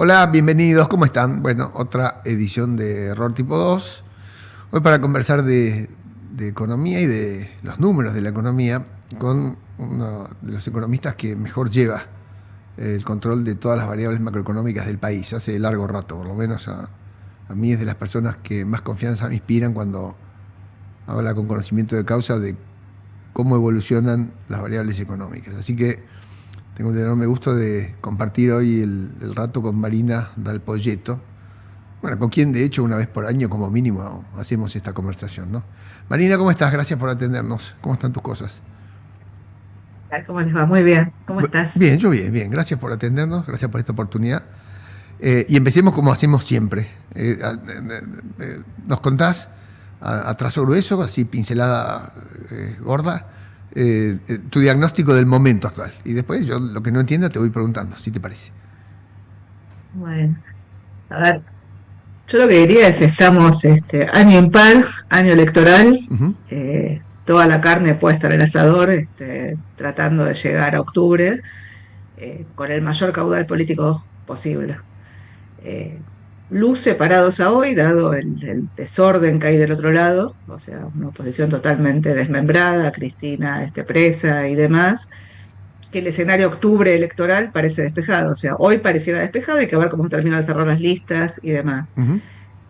Hola, bienvenidos, ¿cómo están? Bueno, otra edición de Error Tipo 2. Hoy para conversar de economía y de los números de la economía con uno de los economistas que mejor lleva el control de todas las variables macroeconómicas del país, hace largo rato, por lo menos a mí es de las personas que más confianza me inspiran cuando habla con conocimiento de causa de cómo evolucionan las variables económicas. Así que tengo el enorme gusto de compartir hoy el rato con Marina Dal Poyetto, bueno, con quien de hecho una vez por año como mínimo hacemos esta conversación, ¿no? Marina, ¿cómo estás? Gracias por atendernos. ¿Cómo están tus cosas? ¿Cómo les va? Muy bien. ¿Cómo estás? Bien, yo bien, bien. Gracias por atendernos, gracias por esta oportunidad. Y empecemos como hacemos siempre. Nos contás a trazo grueso, así pincelada gorda, tu diagnóstico del momento actual. Y después yo lo que no entienda te voy preguntando, si te parece. Bueno, a ver, yo lo que diría es estamos año impar, año electoral, Ujú. toda la carne puesta en el asador, tratando de llegar a octubre con el mayor caudal político posible. Eh, Luce parados a hoy, dado el desorden que hay del otro lado, o sea, una oposición totalmente desmembrada, Cristina presa y demás, que el escenario octubre electoral parece despejado. O sea, hoy pareciera despejado, hay que ver cómo se terminan de cerrar las listas y demás. Ujú.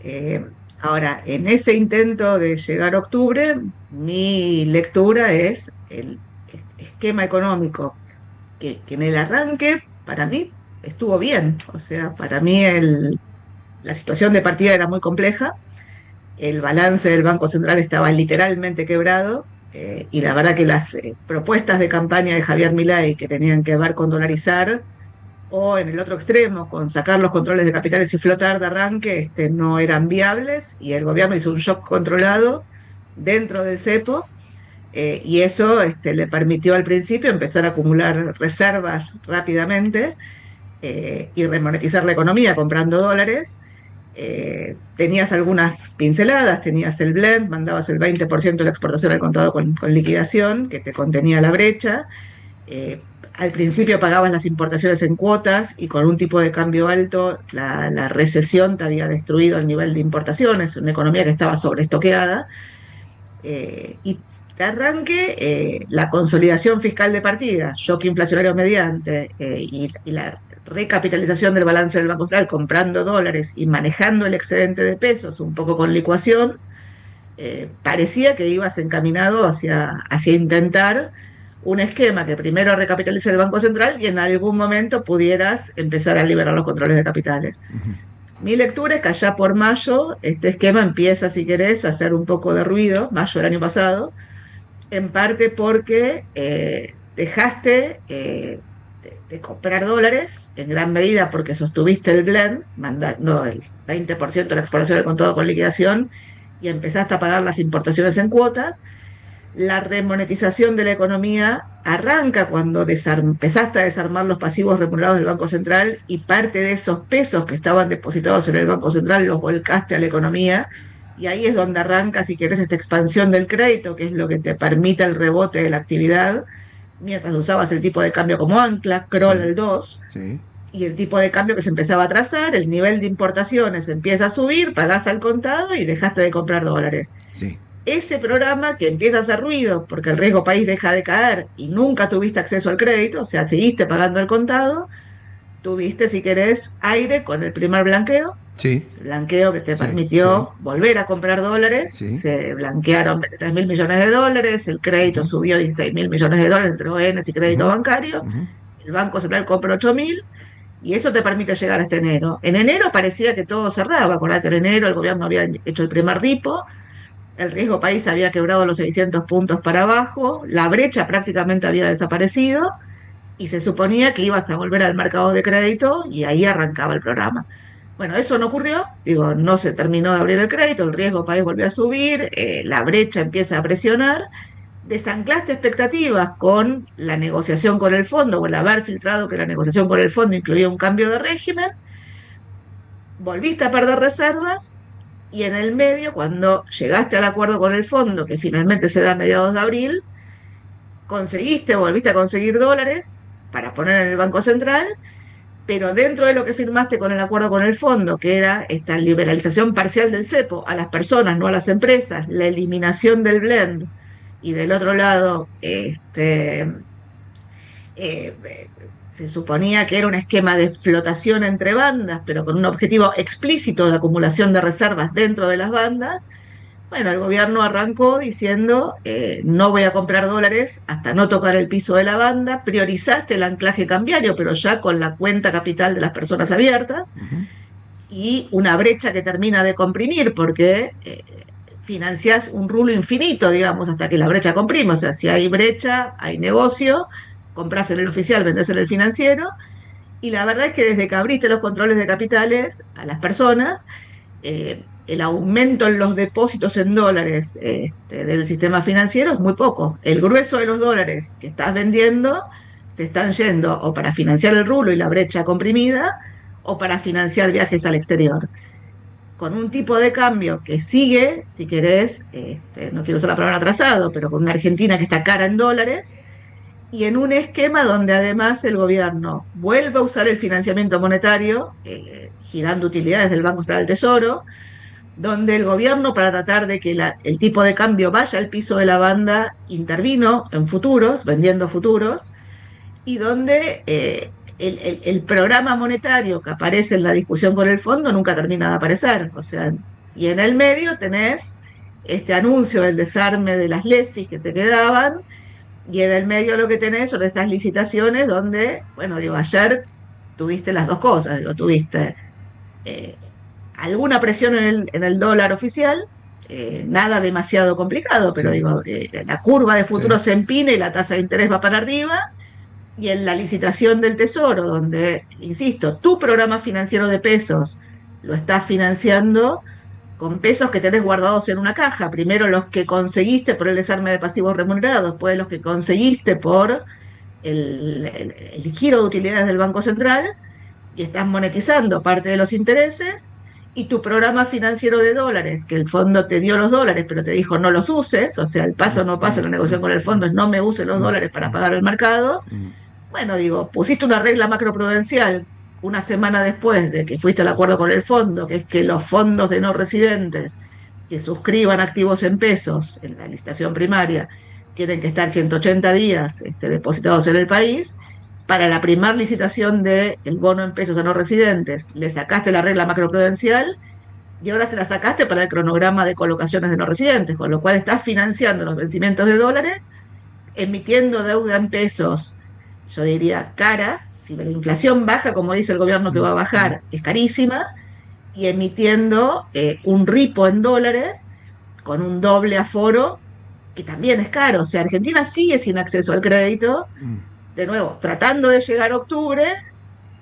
Eh, Ahora, en ese intento de llegar a octubre, mi lectura es el esquema económico que en el arranque, para mí, estuvo bien. O sea, para mí la situación de partida era muy compleja, el balance del Banco Central estaba literalmente quebrado, y la verdad que las propuestas de campaña de Javier Milei que tenían que ver con dolarizar o en el otro extremo con sacar los controles de capitales y flotar de arranque no eran viables, y el gobierno hizo un shock controlado dentro del cepo, y eso le permitió al principio empezar a acumular reservas rápidamente, y remonetizar la economía comprando dólares. Tenías algunas pinceladas, tenías el blend, mandabas el 20% de la exportación al contado con liquidación, que te contenía la brecha. Al principio pagabas las importaciones en cuotas y con un tipo de cambio alto la recesión te había destruido el nivel de importaciones, una economía que estaba sobreestoqueada. Y de arranque, la consolidación fiscal de partida, shock inflacionario mediante, y la recapitalización del balance del Banco Central comprando dólares y manejando el excedente de pesos un poco con licuación, parecía que ibas encaminado hacia intentar un esquema que primero recapitalice el Banco Central y en algún momento pudieras empezar a liberar los controles de capitales. Mi lectura es que allá por mayo este esquema empieza, si querés, a hacer un poco de ruido, mayo del año pasado, en parte porque dejaste de comprar dólares, en gran medida porque sostuviste el blend, mandando el 20% de la exportación del contado con liquidación, y empezaste a pagar las importaciones en cuotas. La remonetización de la economía arranca cuando empezaste a desarmar los pasivos remunerados del Banco Central, y parte de esos pesos que estaban depositados en el Banco Central los volcaste a la economía, y ahí es donde arranca, si querés, esta expansión del crédito, que es lo que te permite el rebote de la actividad, mientras usabas el tipo de cambio como ancla, Kroll Sí, al 2, sí, y el tipo de cambio que se empezaba a trazar, el nivel de importaciones empieza a subir, pagás al contado y dejaste de comprar dólares. sí. Ese programa que empieza a hacer ruido porque el riesgo país deja de caer y nunca tuviste acceso al crédito, o sea, seguiste pagando el contado, tuviste, si querés, aire con el primer blanqueo, Sí, el blanqueo que te sí, sí, permitió volver a comprar dólares. sí. Se blanquearon 23.000 millones de dólares, el crédito Ujú, subió 16.000 millones de dólares entre ONs y crédito ujú, bancario, ujú. el Banco Central compró 8.000, y eso te permite llegar hasta enero. En enero parecía que todo cerraba, acordate, en enero el gobierno había hecho el primer ripo, el riesgo país había quebrado los 600 puntos para abajo, la brecha prácticamente había desaparecido, y se suponía que ibas a volver al mercado de crédito y ahí arrancaba el programa. Bueno, eso no ocurrió, digo, no se terminó de abrir el crédito, el riesgo país volvió a subir, la brecha empieza a presionar, desanclaste expectativas con la negociación con el fondo, o el haber filtrado que la negociación con el fondo incluía un cambio de régimen, volviste a perder reservas, y en el medio, cuando llegaste al acuerdo con el fondo, que finalmente se da a mediados de abril, volviste a conseguir dólares para poner en el Banco Central, pero dentro de lo que firmaste con el acuerdo con el fondo, que era esta liberalización parcial del cepo a las personas, no a las empresas, la eliminación del blend, y del otro lado, se suponía que era un esquema de flotación entre bandas, pero con un objetivo explícito de acumulación de reservas dentro de las bandas. Bueno, el gobierno arrancó diciendo, no voy a comprar dólares hasta no tocar el piso de la banda, priorizaste el anclaje cambiario, pero ya con la cuenta capital de las personas abiertas, y una brecha que termina de comprimir, porque financiás un rulo infinito, digamos, hasta que la brecha comprime. O sea, si hay brecha, hay negocio, compras en el oficial, vendés en el financiero, y la verdad es que desde que abriste los controles de capitales a las personas, el aumento en los depósitos en dólares del sistema financiero es muy poco. El grueso de los dólares que estás vendiendo se están yendo o para financiar el rulo y la brecha comprimida o para financiar viajes al exterior. Con un tipo de cambio que sigue, si querés, no quiero usar la palabra atrasado, pero con una Argentina que está cara en dólares, y en un esquema donde además el gobierno vuelve a usar el financiamiento monetario, girando utilidades del Banco Central del Tesoro, donde el gobierno, para tratar de que el tipo de cambio vaya al piso de la banda, intervino en futuros, vendiendo futuros, y donde el programa monetario que aparece en la discusión con el fondo nunca termina de aparecer. O sea, y en el medio tenés este anuncio del desarme de las LEFIs que te quedaban, y en el medio lo que tenés son estas licitaciones donde, bueno, digo, ayer tuviste las dos cosas, digo, tuviste alguna presión en el dólar oficial, nada demasiado complicado, pero digo, la curva de futuros se empina y la tasa de interés va para arriba, y en la licitación del Tesoro, donde, insisto, tu programa financiero de pesos lo estás financiando con pesos que tenés guardados en una caja. Primero los que conseguiste por el desarme de pasivos remunerados, después los que conseguiste por el giro de utilidades del Banco Central, y estás monetizando parte de los intereses, y tu programa financiero de dólares, que el fondo te dio los dólares, pero te dijo no los uses, o sea, el paso no pasa en la negociación con el fondo es no me uses los dólares para pagar el mercado. Bueno, digo, pusiste una regla macroprudencial una semana después de que fuiste al acuerdo con el fondo, que es que los fondos de no residentes que suscriban activos en pesos en la licitación primaria tienen que estar 180 días depositados en el país. Para la primera licitación del bono en pesos a no residentes, le sacaste la regla macroprudencial y ahora se la sacaste para el cronograma de colocaciones de no residentes, con lo cual estás financiando los vencimientos de dólares, emitiendo deuda en pesos, yo diría cara. Si la inflación baja, como dice el gobierno que va a bajar, es carísima, y emitiendo un ripo en dólares con un doble aforo, que también es caro. O sea, Argentina sigue sin acceso al crédito, de nuevo, tratando de llegar a octubre,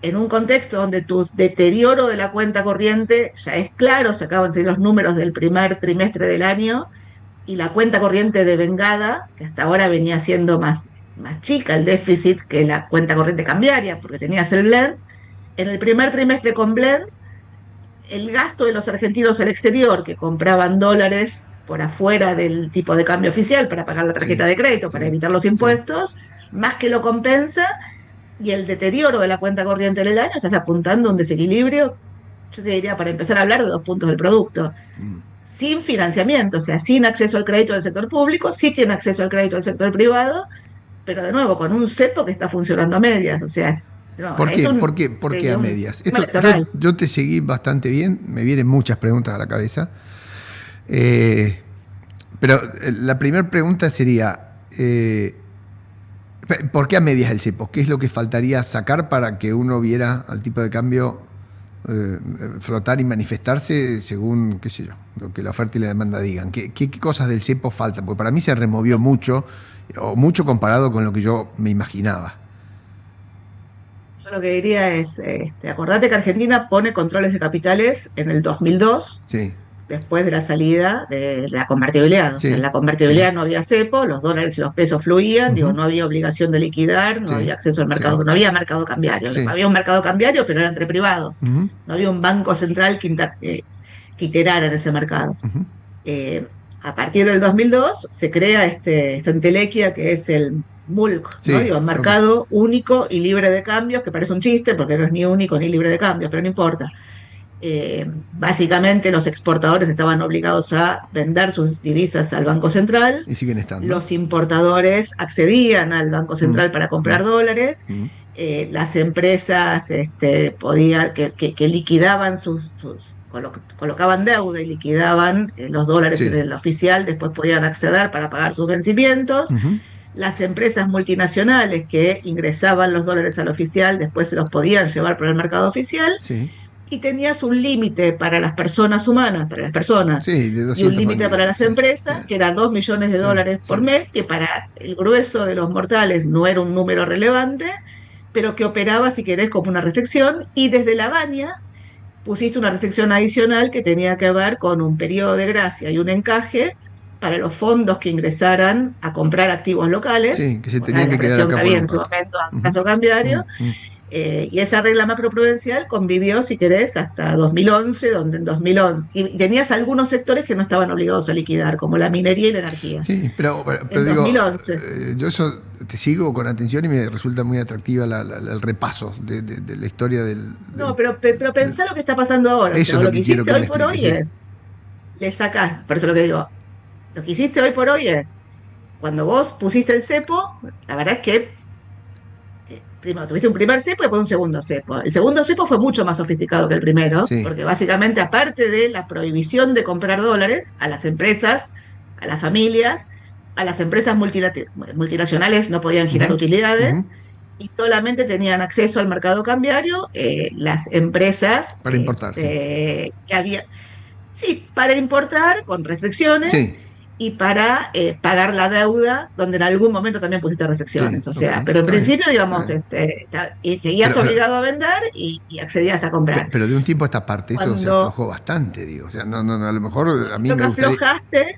en un contexto donde tu deterioro de la cuenta corriente ya es claro, se acaban de salir los números del primer trimestre del año, y la cuenta corriente devengada, que hasta ahora venía siendo más chica el déficit que la cuenta corriente cambiaria, porque tenías el blend. En el primer trimestre con blend, el gasto de los argentinos al exterior, que compraban dólares por afuera del tipo de cambio oficial para pagar la tarjeta de crédito, para evitar los impuestos, más que lo compensa, y el deterioro de la cuenta corriente en el año estás apuntando a un desequilibrio, yo te diría, para empezar a hablar de 2 puntos del producto. Sin financiamiento, o sea, sin acceso al crédito del sector público, sí tiene acceso al crédito del sector privado, pero de nuevo, con un cepo que está funcionando a medias. O sea, no, ¿Por qué a medias? Yo te seguí bastante bien, me vienen muchas preguntas a la cabeza. Pero la primera pregunta sería, ¿por qué a medias el cepo? ¿Qué es lo que faltaría sacar para que uno viera al tipo de cambio flotar y manifestarse según, qué sé yo, lo que la oferta y la demanda digan? ¿Qué cosas del cepo faltan? Porque para mí se removió mucho, o mucho comparado con lo que yo me imaginaba. Yo lo que diría es, acordate que Argentina pone controles de capitales en el 2002, después de la salida de la convertibilidad. O sea, en la convertibilidad no había cepo, los dólares y los pesos fluían, digo, no había obligación de liquidar, no había acceso al mercado, no había mercado cambiario. Había un mercado cambiario, pero era entre privados. No había un banco central que iterara en ese mercado. A partir del 2002 se crea esta entelequia que es el MULC, Sí, ¿no? Digo, ok. mercado único y libre de cambios, que parece un chiste porque no es ni único ni libre de cambios, pero no importa. Básicamente los exportadores estaban obligados a vender sus divisas al Banco Central, Y siguen estando. los importadores accedían al Banco Mm, Central para mm, comprar dólares, mm. las empresas podían, que liquidaban colocaban deuda y liquidaban los dólares en Sí. el oficial, después podían acceder para pagar sus vencimientos. Ujú. Las empresas multinacionales que ingresaban los dólares al oficial, después se los podían llevar por el mercado oficial, Sí. y tenías un límite para las personas humanas, para las personas, Sí, de y un 200 límite para las sí. empresas, que era 2 millones de Sí, dólares por sí. mes, que para el grueso de los mortales no era un número relevante, pero que operaba, si querés, como una restricción, y desde la baña pusiste una restricción adicional que tenía que ver con un periodo de gracia y un encaje para los fondos que ingresaran a comprar activos locales, Sí, que se por tenían la que quedar presión acá que por había un en ese rato. momento a Ujú. caso cambiario, Mm, mm. y esa regla macroprudencial convivió, si querés, hasta 2011, donde en 2011, y tenías algunos sectores que no estaban obligados a liquidar, como la minería y la energía. Sí, pero En digo, 2011. yo eso te sigo con atención y me resulta muy atractiva el repaso de la historia No, pero del- pensá lo que está pasando ahora. O Eso sea, es lo lo que que quiero hiciste que me hoy por expliques, hoy sí. es, le sacás, por eso lo que digo, lo que hiciste hoy por hoy es, cuando vos pusiste el cepo, la verdad es que primero tuviste un primer cepo y después un segundo cepo. El segundo cepo fue mucho más sofisticado que el primero, Sí. porque básicamente, aparte de la prohibición de comprar dólares a las empresas, a las familias, a las empresas multinacionales no podían girar Ujú, ujú. utilidades y solamente tenían acceso al mercado cambiario las empresas Para importar, sí. que había, sí, para importar con restricciones Sí, y para pagar la deuda, donde en algún momento también pusiste sí, restricciones. O ok, sea, pero en está bien, principio, está digamos, bien. y seguías Pero, obligado a vender y accedías a comprar. pero de un tiempo a esta parte eso se Cuando aflojó bastante, digo. O sea, no, a lo mejor a mí lo que me gustaría. aflojaste,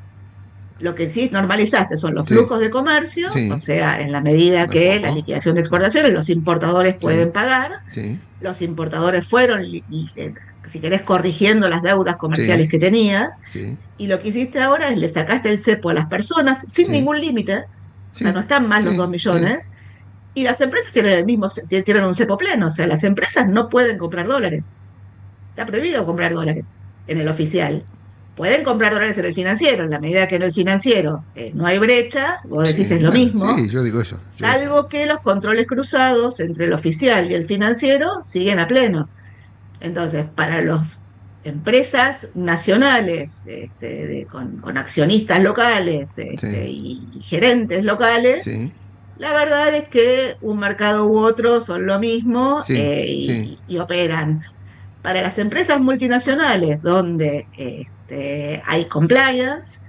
lo que sí normalizaste son los Sí, flujos de comercio, o sí, sea, en la medida de a que la poco. liquidación de exportaciones, los importadores Sí, pueden pagar, sí, los importadores fueron, si querés, corrigiendo las deudas comerciales sí, que tenías, sí, y lo que hiciste ahora es le sacaste el cepo a las personas sin sí, ningún límite, o sea, sí, no están más los sí, 2 sí. millones, y las empresas tienen el mismo, tienen un cepo pleno, o sea, las empresas no pueden comprar dólares. Está prohibido comprar dólares en el oficial. Pueden comprar dólares en el financiero, en la medida que en el financiero no hay brecha, vos decís Sí, es lo bueno, mismo, sí, yo digo eso. Sí. salvo que los controles cruzados entre el oficial y el financiero siguen a pleno. Entonces, para las empresas nacionales, con accionistas locales Sí, y gerentes locales, sí, la verdad es que un mercado u otro son lo mismo sí, sí, y operan. Para las empresas multinacionales donde hay compliance,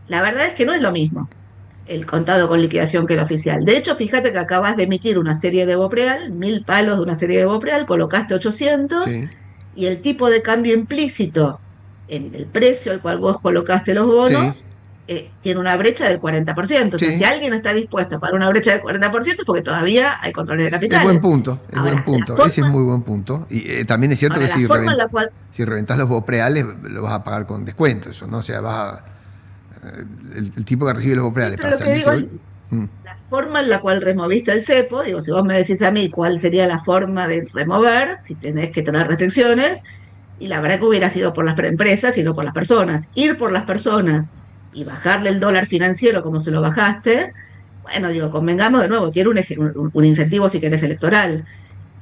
la verdad es que no es lo mismo el contado con liquidación que el oficial. De hecho, fíjate que acabas de emitir una serie de Bopreal, 1.000 palos de una serie de Bopreal, colocaste 800 sí, y el tipo de cambio implícito en el precio al cual vos colocaste los sí, bonos tiene una brecha del 40%. O sea, si sí. alguien está dispuesto a pagar una brecha del 40% es porque todavía hay controles de Es buen capitales. punto, es buen Ahora, la punto. Ese es forma, muy buen punto. Y también es cierto ahora, que la forma en la cual si reventás los bopreales, lo vas a pagar con descuento, eso, ¿no? O sea, el tipo que recibe los sí, bopreales pero para lo que salirse digo hoy. es Mm, la forma en la cual removiste el cepo, digo, si vos me decís a mí cuál sería la forma de remover, si tenés que tener restricciones, y la verdad que hubiera sido por las empresas y no por las personas. Ir por las personas y bajarle el dólar financiero como se lo bajaste, bueno, digo, convengamos de nuevo, quiero un incentivo si querés electoral.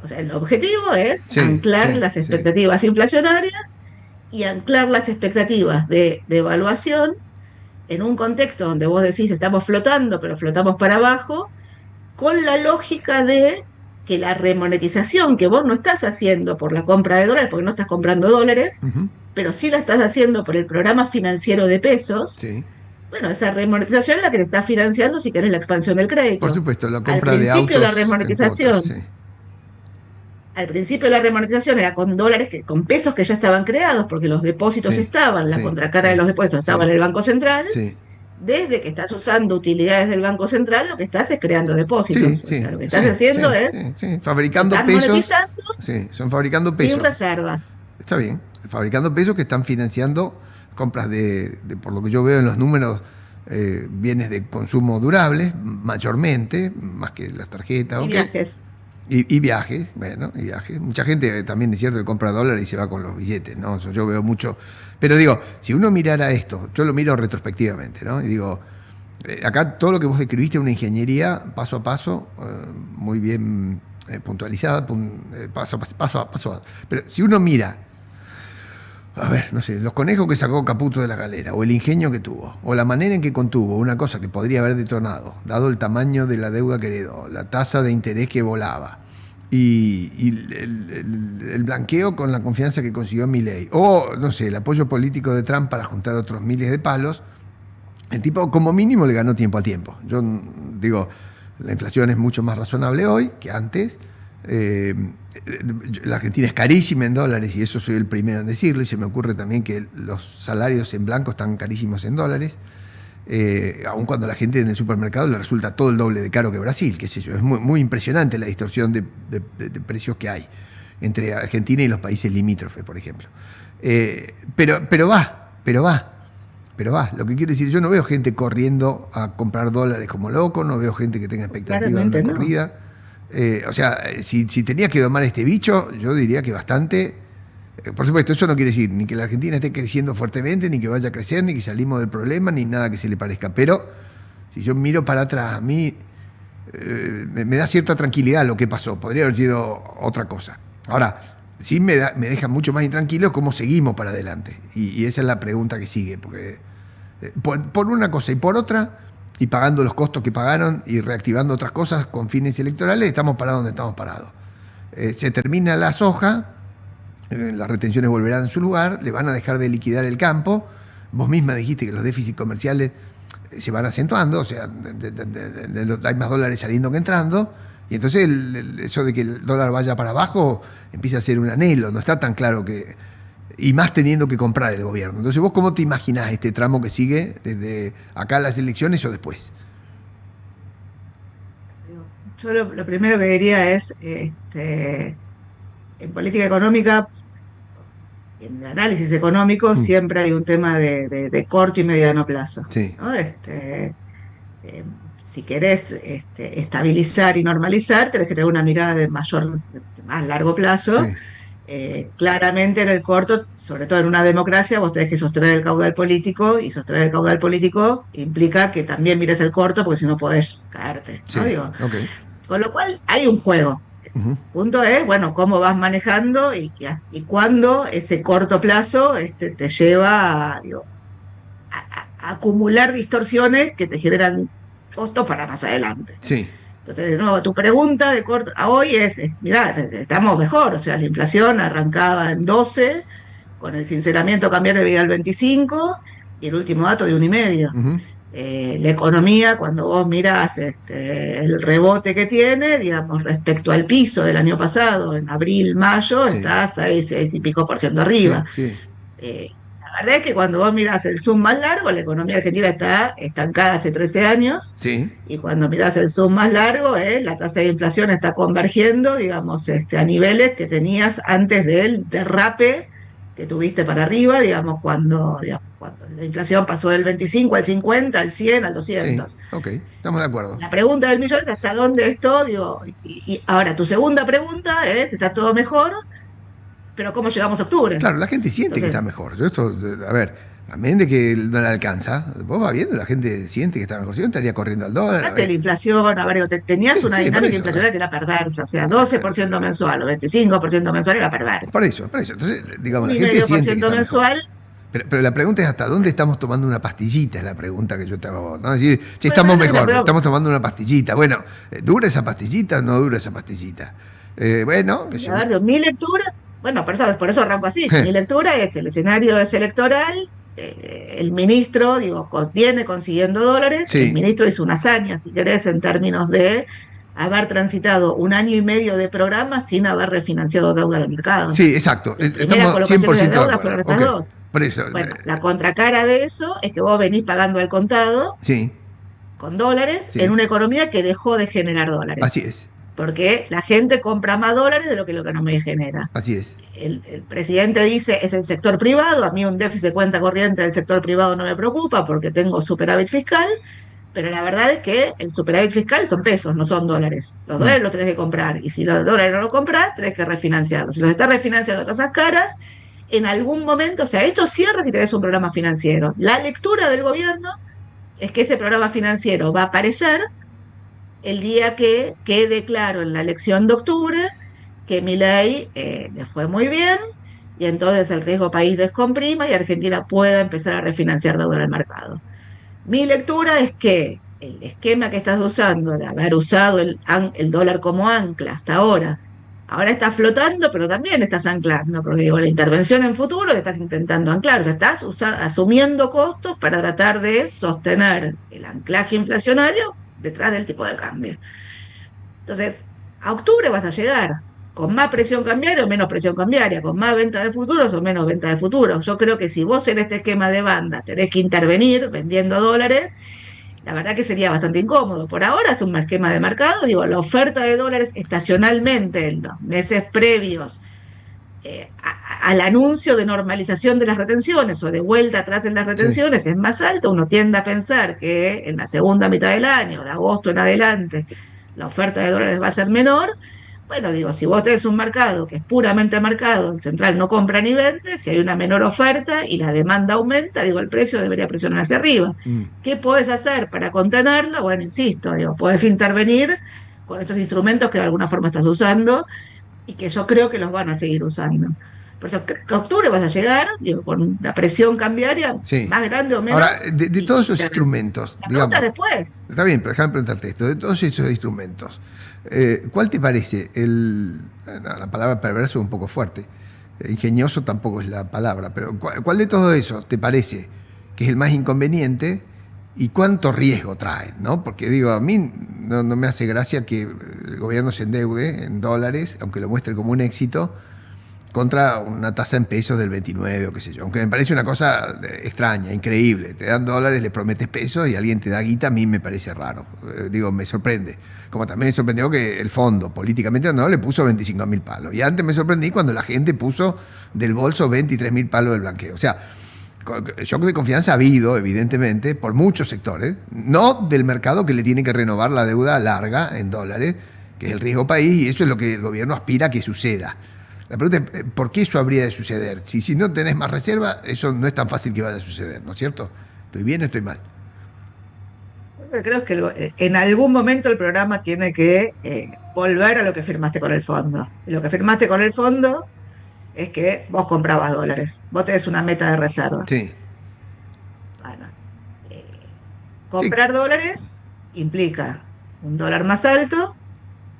O sea, el objetivo es sí, anclar sí, las sí. expectativas inflacionarias y anclar las expectativas de evaluación en un contexto donde vos decís estamos flotando, pero flotamos para abajo, con la lógica de que la remonetización que vos no estás haciendo por la compra de dólares, porque no estás comprando dólares, Ujú, pero sí la estás haciendo por el programa financiero de pesos, sí. bueno, esa remonetización es la que te está financiando si querés la expansión del Por crédito. supuesto, la Al compra de principio la autos en cuotas, remonetización sí. Al principio la remonetización era con dólares, con pesos que ya estaban creados, porque los depósitos Sí, estaban, la sí, contracara de sí, los depósitos estaba sí, en el Banco Central. sí. Desde que estás usando utilidades del Banco Central, lo que estás es creando Sí, depósitos. O sea, sí, lo que estás sí, haciendo sí, es, sí, sí. Fabricando estás pesos, monetizando sí, son fabricando sin pesos. reservas. Está bien, fabricando pesos que están financiando compras por lo que yo veo en los números, bienes de consumo durables, mayormente, más que las tarjetas. Y viajes. Y viajes, bueno, y viajes. Mucha gente también es cierto que compra dólares y se va con los billetes, ¿no? Eso yo veo mucho. Pero digo, si uno mirara esto, yo lo miro retrospectivamente, ¿no? Y digo, acá todo lo que vos describiste es una ingeniería paso a paso, muy bien puntualizada, paso a paso. Pero si uno mira, a ver, no sé, los conejos que sacó Caputo de la galera, o el ingenio que tuvo, o la manera en que contuvo una cosa que podría haber detonado, dado el tamaño de la deuda que heredó, la tasa de interés que volaba, y el blanqueo con la confianza que consiguió Milei, o, no sé, el apoyo político de Trump para juntar otros miles de palos, el tipo como mínimo le ganó tiempo al tiempo. Yo digo, la inflación es mucho más razonable hoy que antes. La Argentina es carísima en dólares y eso soy el primero en decirlo, y se me ocurre también que los salarios en blanco están carísimos en dólares, aun cuando a la gente en el supermercado le resulta todo el doble de caro que Brasil, qué sé yo. Es muy, muy impresionante la distorsión de precios que hay entre Argentina y los países limítrofes, por ejemplo. Pero va. Lo que quiero decir, yo no veo gente corriendo a comprar dólares como loco, no veo gente que tenga expectativa de una corrida. O sea, si tenía que domar este bicho, yo diría que bastante. Por supuesto, eso no quiere decir ni que la Argentina esté creciendo fuertemente, ni que vaya a crecer, ni que salimos del problema, ni nada que se le parezca. Pero si yo miro para atrás, a mí me da cierta tranquilidad lo que pasó. Podría haber sido otra cosa. Ahora, sí me deja mucho más intranquilo cómo seguimos para adelante. Y esa es la pregunta que sigue. Porque por una cosa y por otra, y pagando los costos que pagaron y reactivando otras cosas con fines electorales, estamos parados donde estamos parados. Se termina la soja, las retenciones volverán en su lugar, le van a dejar de liquidar el campo. Vos misma dijiste que los déficits comerciales se van acentuando, o sea, hay más dólares saliendo que entrando, y entonces eso de que el dólar vaya para abajo empieza a ser un anhelo, no está tan claro que... Y más teniendo que comprar el gobierno. Entonces, ¿vos cómo te imaginás este tramo que sigue desde acá a las elecciones o después? Yo lo primero que diría es, en política económica, en el análisis económico, siempre hay un tema de corto y mediano plazo. Sí. ¿No? Si querés estabilizar y normalizar, tenés que tener una mirada de más largo plazo. Sí. Claramente en el corto, sobre todo en una democracia, vos tenés que sostener el caudal político, y sostener el caudal político implica que también mires el corto, porque si no podés caerte, ¿no? Sí. Digo, Okay. con lo cual hay un juego. Uh-huh. Punto es, bueno, cómo vas manejando y cuándo ese corto plazo te lleva a acumular distorsiones que te generan costos para más adelante. Sí. Entonces, de nuevo, tu pregunta de corto a hoy es, mirá, estamos mejor, o sea, la inflación arrancaba en 12, con el sinceramiento cambiario de vida al 25, y el último dato de 1,5. Uh-huh. La economía, cuando vos mirás el rebote que tiene, digamos, respecto al piso del año pasado, en abril, mayo, Sí. está 6 y pico por ciento arriba. Sí. La verdad es que cuando vos mirás el zoom más largo, la economía argentina está estancada hace 13 años. Sí. Y cuando mirás el zoom más largo, la tasa de inflación está convergiendo, digamos, a niveles que tenías antes del derrape que tuviste para arriba, digamos, cuando la inflación pasó del 25 al 50, al 100, al 200. Sí. Ok, estamos de acuerdo. La pregunta del millón es hasta dónde esto, digo, y ahora tu segunda pregunta es, ¿está todo mejor? Pero ¿cómo llegamos a octubre? Claro, la gente siente que está mejor. Yo esto, a ver, también de que no le alcanza, vos vas viendo, la gente siente que está mejor. Si no, estaría corriendo al dólar. Aparte de la inflación, a ver, tenías una dinámica eso, inflacionaria que era perversa, o sea, 12% mensual o 25% mensual era perversa. Por eso. Entonces, digamos, la 1,5% gente siente que está mensual. mejor. Pero la pregunta es hasta dónde estamos tomando una pastillita, es la pregunta que yo te hago, ¿no? Es decir, si estamos mejor, estamos tomando una pastillita. Bueno, ¿dura esa pastillita o no dura esa pastillita? Bueno, a ver, mi lectura, bueno, por eso arranco así. Mi lectura es: el escenario es electoral, el ministro, viene consiguiendo dólares. Sí. El ministro hizo una hazaña, si querés, en términos de haber transitado 1 año y medio de programa sin haber refinanciado deuda del mercado. Sí, exacto. Estamos 100% de deuda fueron estas dos. Por eso. Bueno, la contracara de eso es que vos venís pagando al contado, sí, con dólares, sí, en una economía que dejó de generar dólares. Así es. porque la gente compra más dólares de lo que la economía genera. Así es. El presidente dice es el sector privado, a mí un déficit de cuenta corriente del sector privado no me preocupa porque tengo superávit fiscal, pero la verdad es que el superávit fiscal son pesos, no son dólares. Los Mm. dólares los tenés que comprar y si los dólares no los compras, tenés que refinanciarlos. Si los estás refinanciando a tasas caras, en algún momento, o sea, esto cierra si tenés un programa financiero. La lectura del gobierno es que ese programa financiero va a aparecer el día que quede claro en la elección de octubre que Milei le fue muy bien y entonces el riesgo país descomprima y Argentina pueda empezar a refinanciar deuda al mercado. Mi lectura es que el esquema que estás usando de haber usado el dólar como ancla hasta ahora está flotando, pero también estás anclando, porque digo, la intervención en futuro te estás intentando anclar, o sea, estás asumiendo costos para tratar de sostener el anclaje inflacionario detrás del tipo de cambio. Entonces, a octubre vas a llegar con más presión cambiaria o menos presión cambiaria, con más venta de futuros o menos venta de futuros. Yo creo que si vos en este esquema de banda tenés que intervenir vendiendo dólares, la verdad que sería bastante incómodo. Por ahora es un esquema de mercado, digo, la oferta de dólares estacionalmente en los meses previos al anuncio de normalización de las retenciones o de vuelta atrás en las Sí. retenciones es más alto. Uno tiende a pensar que en la segunda mitad del año, de agosto en adelante, la oferta de dólares va a ser menor. Bueno, digo, si vos tenés un mercado que es puramente mercado, el central no compra ni vende, si hay una menor oferta y la demanda aumenta, digo, el precio debería presionar hacia arriba. Mm. ¿Qué podés hacer para contenerlo? Bueno, insisto, digo, podés intervenir con estos instrumentos que de alguna forma estás usando y que yo creo que los van a seguir usando. Por eso creo que a octubre vas a llegar, digo, con una presión cambiaria Sí. más grande o menos. Ahora, de todos esos instrumentos, La pregunta es digamos, después. está bien, pero déjame preguntarte esto, de todos esos instrumentos, ¿cuál te parece no, la palabra perverso es un poco fuerte, ingenioso tampoco es la palabra, pero ¿cuál de todos esos te parece que es el más inconveniente y cuánto riesgo trae? ¿No? Porque digo, a mí no me hace gracia que el gobierno se endeude en dólares, aunque lo muestre como un éxito, contra una tasa en pesos del 29 o qué sé yo. Aunque me parece una cosa extraña, increíble. Te dan dólares, le prometes pesos y alguien te da guita, a mí me parece raro. Digo, me sorprende. Como también me sorprendió que el fondo, políticamente no, le puso 25.000 palos. Y antes me sorprendí cuando la gente puso del bolso 23.000 palos del blanqueo. O sea, shock de confianza ha habido, evidentemente, por muchos sectores, no del mercado que le tiene que renovar la deuda larga en dólares, que es el riesgo país, y eso es lo que el gobierno aspira a que suceda. La pregunta es, ¿por qué eso habría de suceder? Si no tenés más reserva, eso no es tan fácil que vaya a suceder, ¿no es cierto? ¿Estoy bien o estoy mal? Yo creo que en algún momento el programa tiene que volver a lo que firmaste con el fondo. Y lo que firmaste con el fondo es que vos comprabas dólares. Vos tenés una meta de reserva. Sí, Bueno, eh, sí, comprar dólares implica un dólar más alto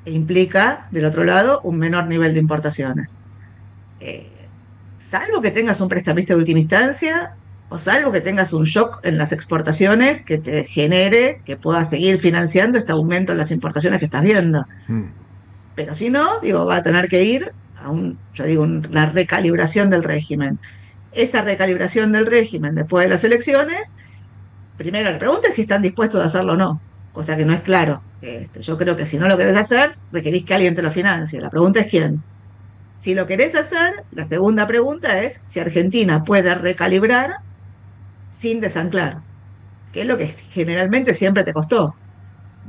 e implica, del otro lado, un menor nivel de importaciones. Eh, Salvo que tengas un prestamista de última instancia, o salvo que tengas un shock en las exportaciones que te genere que puedas seguir financiando este aumento en las importaciones que estás viendo. mm, Pero si no, digo, va a tener que ir a yo digo, una recalibración del régimen. Esa recalibración del régimen después de las elecciones, primero la pregunta es si están dispuestos a hacerlo o no, cosa que no es claro. Yo creo que si no lo querés hacer, requerís que alguien te lo financie. La pregunta es quién. Si lo querés hacer, la segunda pregunta es si Argentina puede recalibrar sin desanclar, que es lo que generalmente siempre te costó.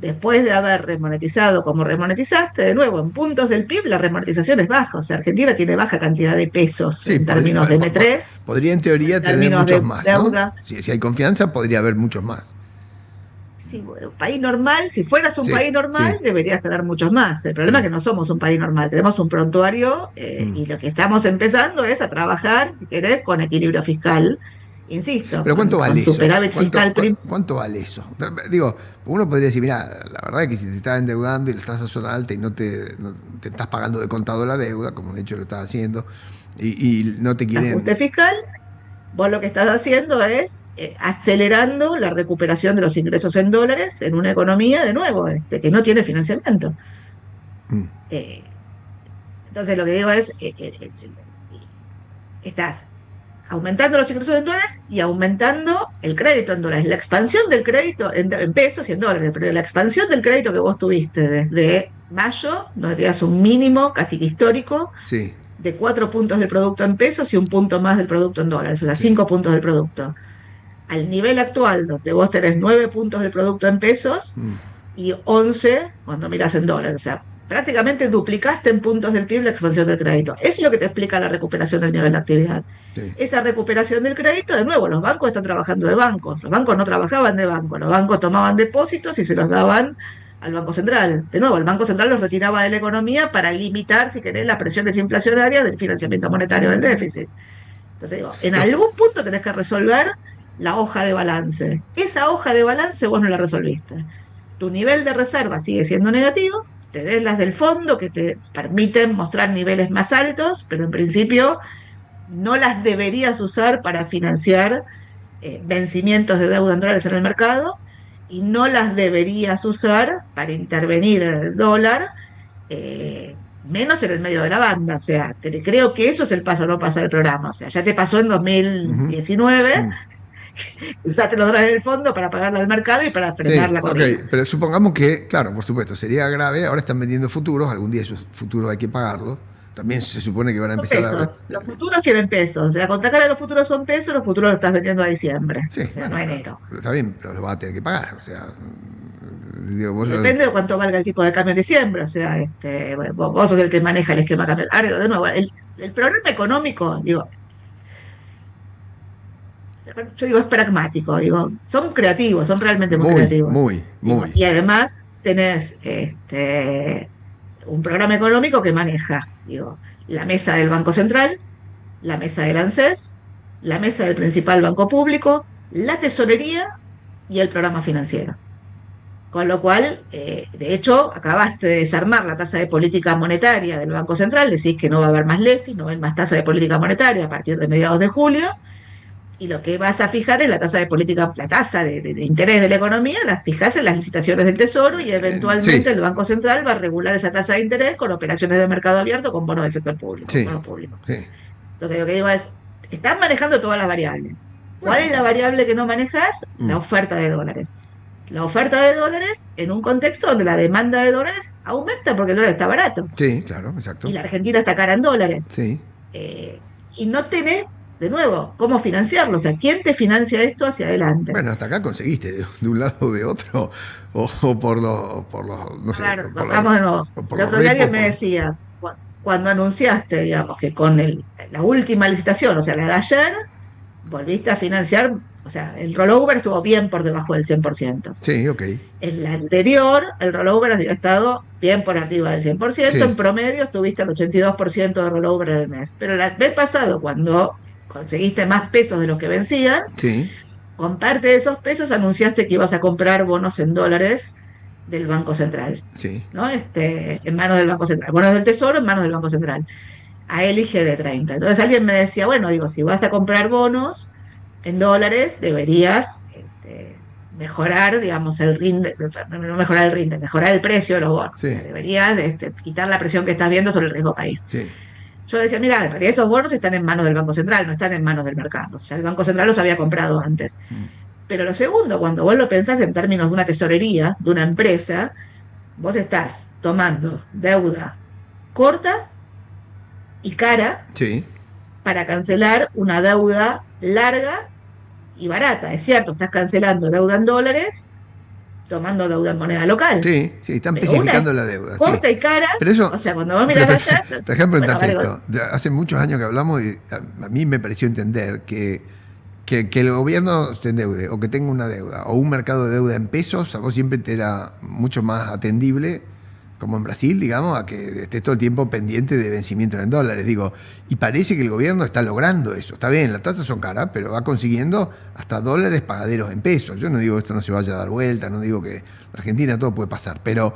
Después de haber remonetizado como remonetizaste, de nuevo, en puntos del PIB la remonetización es baja. O sea, Argentina tiene baja cantidad de pesos sí, en términos de M3, podría en en teoría tener términos muchos de más, ¿no? deuda. Si hay confianza, podría haber muchos más. Sí, bueno, un país normal, si fueras un Sí, país normal, sí, deberías tener muchos más. El problema es sí. que no somos un país normal, tenemos un prontuario Mm. y lo que estamos empezando es a trabajar, si querés, con equilibrio fiscal, insisto, Pero ¿cuánto con vale eso? superávit fiscal. ¿Cuánto vale eso? Digo, uno podría decir, mira, la verdad es que si te estás endeudando y las tasas son altas y no te estás pagando de contado la deuda, como de hecho lo estás haciendo, y no te Ajuste quieren... fiscal, vos lo que estás haciendo es acelerando la recuperación de los ingresos en dólares en una economía, de nuevo, que no tiene financiamiento. Mm, Eh, entonces lo que digo es, estás aumentando los ingresos en dólares y aumentando el crédito en dólares. La expansión del crédito en pesos y en dólares, pero la expansión del crédito que vos tuviste desde mayo, donde tenías un mínimo casi que histórico Sí, de 4 puntos del producto en pesos y un punto más del producto en dólares, o sea, sí. 5 puntos del producto. Al nivel actual, donde vos tenés 9 puntos del producto en pesos Mm, y 11 cuando miras en dólares, o sea, prácticamente duplicaste en puntos del PIB la expansión del crédito. Eso es lo que te explica la recuperación del nivel de actividad. sí. Esa recuperación del crédito, de nuevo, los bancos están trabajando de bancos. Los bancos no trabajaban de bancos, los bancos tomaban depósitos y se los daban al Banco Central. De nuevo, el Banco Central los retiraba de la economía para limitar, si querés, las presiones inflacionarias del financiamiento monetario del déficit. Entonces digo, en No, algún punto tenés que resolver la hoja de balance. Esa hoja de balance vos no la resolviste. Tu nivel de reserva sigue siendo negativo, tenés las del fondo que te permiten mostrar niveles más altos, pero en principio no las deberías usar para financiar vencimientos de deuda en dólares en el mercado y no las deberías usar para intervenir en el dólar, menos en el medio de la banda. O sea, creo que eso es el paso no pasa del programa. O sea, ya te pasó en ujú, 2019, mm. usaste los dólares del fondo para pagarle al mercado y para frenar Sí, la ok, corrida. pero supongamos que, claro, por supuesto, sería grave. Ahora están vendiendo futuros, algún día esos futuros hay que pagarlos. También se supone que van a Son empezar a. pesos. Los futuros tienen pesos. La contracara de los futuros son pesos, los futuros los estás vendiendo a diciembre. Sí, O sea, no bueno, a pero enero. está bien, pero lo vas a tener que pagar. O sea, digo, Y depende de cuánto valga el tipo de cambio en diciembre. O sea, bueno, vos sos el que maneja el esquema cambiario. Ahora, de nuevo, el problema económico, digo, yo digo, es pragmático, digo, son creativos, son realmente muy muy, creativos. muy, Digo, muy. y además tenés un programa económico que maneja, digo, la mesa del Banco Central, la mesa del ANSES, la mesa del principal banco público, la tesorería y el programa financiero. Con lo cual, de hecho, acabaste de desarmar la tasa de política monetaria del Banco Central, decís que no va a haber más LEFI, no hay más tasa de política monetaria a partir de mediados de julio, y lo que vas a fijar es la tasa de política, la tasa de interés de la economía, la fijas en las licitaciones del Tesoro y eventualmente Sí, el Banco Central va a regular esa tasa de interés con operaciones de mercado abierto con bonos del sector público, con sí, bonos públicos. sí. Entonces lo que digo es, están manejando todas las variables. ¿Cuál es la Bueno, variable que no manejas? La mm, oferta de dólares. La oferta de dólares en un contexto donde la demanda de dólares aumenta porque el dólar está barato sí, claro, y exacto. la Argentina está cara en dólares. Sí. Eh, y no tenés, de nuevo, cómo financiarlo. O sea, ¿quién te financia esto hacia adelante? Bueno, hasta acá conseguiste de un lado o de otro, o por los, no A sé, ver, por, vamos de nuevo. por El los otro día repos, alguien me decía, cuando anunciaste, digamos, que con la última licitación, o sea, la de ayer, volviste a financiar, o sea, el rollover estuvo bien por debajo del 100%. Sí, ok. En la anterior, el rollover había estado bien por arriba del 100%, en Sí, promedio estuviste al 82% de rollover del mes. Pero el mes pasado, cuando conseguiste más pesos de los que vencían, sí, con parte de esos pesos anunciaste que ibas a comprar bonos en dólares del Banco Central, sí, ¿no? En manos del Banco Central. Bonos del Tesoro en manos del Banco Central. A él y de 30. Entonces alguien me decía, bueno, digo, si vas a comprar bonos en dólares, deberías mejorar, digamos, el rinde, no mejorar el rinde, mejorar el precio de los bonos. O sea, sí, deberías quitar la presión que estás viendo sobre el riesgo país. sí. Yo decía, mira, en realidad esos bonos están en manos del Banco Central, no están en manos del mercado. O sea, el Banco Central los había comprado antes. Mm, Pero lo segundo, cuando vos lo pensás en términos de una tesorería, de una empresa, vos estás tomando deuda corta y cara sí, para cancelar una deuda larga y barata. Es cierto, estás cancelando deuda en dólares, tomando deuda en moneda local, sí, sí, están pero una es especificando la deuda, sí. corta y cara. Pero eso, O sea, cuando vos pero, mirás allá, por ejemplo, en bueno, vale, esto, hace muchos años que hablamos y a mí me pareció entender que el gobierno se endeude o que tenga una deuda o un mercado de deuda en pesos, a vos siempre te era mucho más atendible, como en Brasil, digamos, a que estés todo el tiempo pendiente de vencimientos en dólares. Digo, y parece que el gobierno está logrando eso. Está bien, las tasas son caras, pero va consiguiendo hasta dólares pagaderos en pesos. Yo no digo que esto no se vaya a dar vuelta, no digo que en Argentina todo puede pasar, pero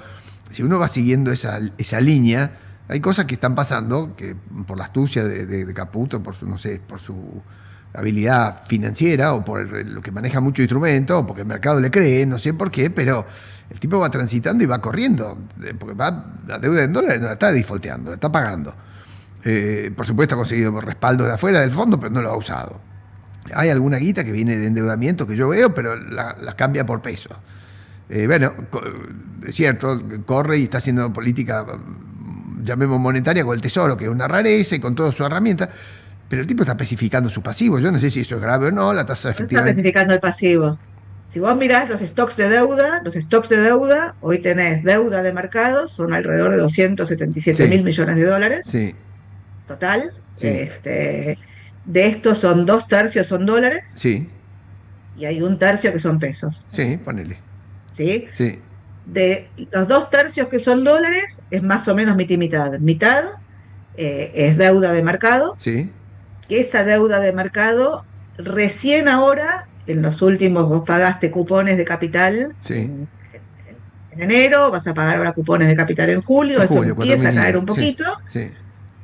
si uno va siguiendo esa línea, hay cosas que están pasando, que por la astucia de Caputo, por su, no sé, por su habilidad financiera o por lo que maneja mucho instrumento o porque el mercado le cree, no sé por qué, pero el tipo va transitando y va corriendo, porque la deuda en dólares no la está defaulteando, la está pagando. Por supuesto ha conseguido respaldos de afuera del fondo, pero no lo ha usado. Hay alguna guita que viene de endeudamiento que yo veo, pero la cambia por pesos. Bueno, es cierto, corre y está haciendo política, llamemos monetaria, con el Tesoro, que es una rareza y con toda su herramienta, pero el tipo está especificando sus pasivos. Yo no sé si eso es grave o no, la tasa No está efectivamente... especificando el pasivo. Si vos mirás los stocks de deuda, hoy tenés deuda de mercado, son alrededor de 277 Sí, mil millones de dólares sí, total. sí, De estos son 2 tercios son dólares sí, y hay 1 tercio que son pesos. sí, ponele. ¿Sí? Sí, De los 2 tercios que son dólares, es más o menos mitad y mitad. Mitad es deuda de mercado, sí, que esa deuda de mercado recién ahora, en los últimos, vos pagaste cupones de capital sí. en enero, vas a pagar ahora cupones de capital en julio, En eso julio, empieza a 4.000 y caer un algo. Sí, poquito. sí,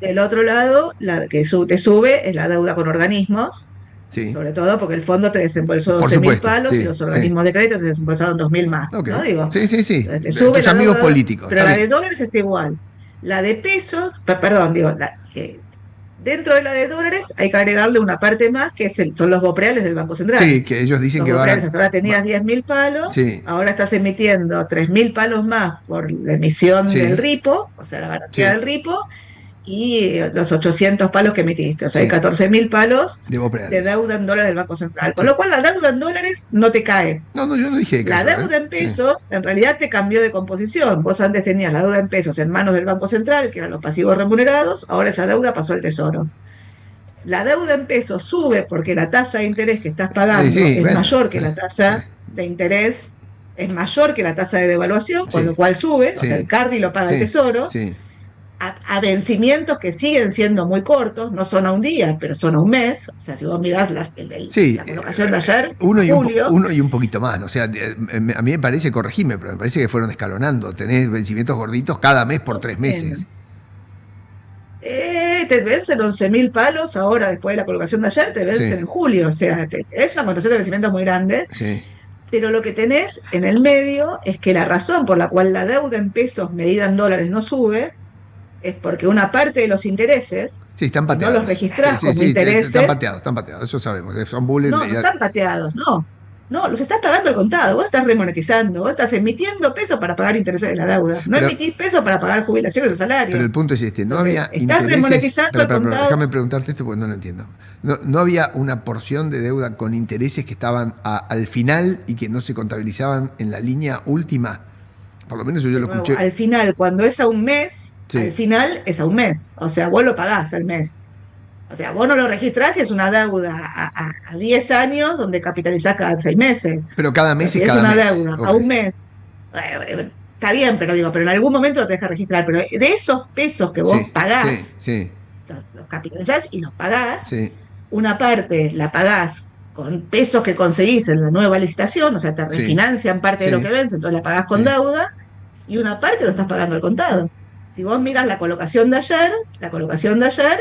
Del otro lado, la que te sube es la deuda con organismos, sí. sobre todo porque el fondo te desembolsó Por 12 mil supuesto, palos y sí, los sí. organismos de crédito te desembolsaron 2.000 más, Ok. ¿no? Digo, Sí, sí, sí. entonces te sube Tus la amigos deuda, políticos, pero está la de bien. dólares está igual. La de pesos, perdón, digo, dentro de la de dólares hay que agregarle una parte más que son los BOPREALes del Banco Central. Sí, que ellos dicen Los que BOPREALes van hasta ahora a... tenías 10.000 palos, Sí, ahora estás emitiendo 3.000 palos más por la emisión del sí, RIPO, o sea, la garantía sí, del RIPO, y los 800 palos que emitiste. O sea, hay sí. 14.000 palos Debo de preales. deuda en dólares del Banco Central. Con Sí. lo cual, la deuda en dólares no te cae. No, no, yo no dije de La caso, ¿eh? deuda en Sí, pesos, en realidad, te cambió de composición. Vos antes tenías la deuda en pesos en manos del Banco Central, que eran los pasivos remunerados, ahora esa deuda pasó al Tesoro. La deuda en pesos sube porque la tasa de interés que estás sí, pagando sí, es bueno. mayor que la tasa de interés, es mayor que la tasa de devaluación, con Sí, lo cual sube, o sea, el sí, carry lo paga el sí, Tesoro, sí. a vencimientos que siguen siendo muy cortos, no son a un día, pero son a un mes. O sea, si vos mirás Sí, la colocación de ayer, es a julio. uno y un poquito más. O sea, a mí me parece, corregime, pero me parece que fueron escalonando. Tenés vencimientos gorditos cada mes por 3 meses. Te vencen 11.000 palos ahora, después de la colocación de ayer, te vencen Sí, en julio. O sea, es una condición de vencimientos muy grande. sí. Pero lo que tenés en el medio es que la razón por la cual la deuda en pesos medida en dólares no sube es porque una parte de los intereses, Sí, están que no los pateados. Sí, registrás sí, como sí, intereses, están pateados, eso sabemos. Son bullying. no están pateados, no. No, los estás pagando al contado, vos estás remonetizando, vos estás emitiendo pesos para pagar intereses de la deuda, no Pero, emitís pesos para pagar jubilaciones o pero el salarios. punto es este, no Entonces, había estás intereses. remonetizando al Pero, contado. déjame preguntarte esto porque no lo entiendo. No había una porción de deuda con intereses que estaban al final y que no se contabilizaban en la línea última. Por lo menos yo De lo nuevo, escuché. al final, cuando es a un mes, al Sí. final es a un mes. O sea, vos lo pagás al mes. O sea, vos no lo registrás y es una deuda a 10 años donde capitalizás cada 6 meses. Pero cada Pero mes si es es cada una mes. deuda a Ok. un mes, está bien, pero digo, pero en algún momento lo tenés que registrar. Pero de esos pesos que vos Sí, sí, pagás, sí, los capitalizás y los pagás, sí, una parte la pagás con pesos que conseguís en la nueva licitación, o sea, te sí, refinancian parte de lo que sí, vence, entonces la pagás con sí. deuda, y una parte lo estás pagando al contado. Si vos miras la colocación de ayer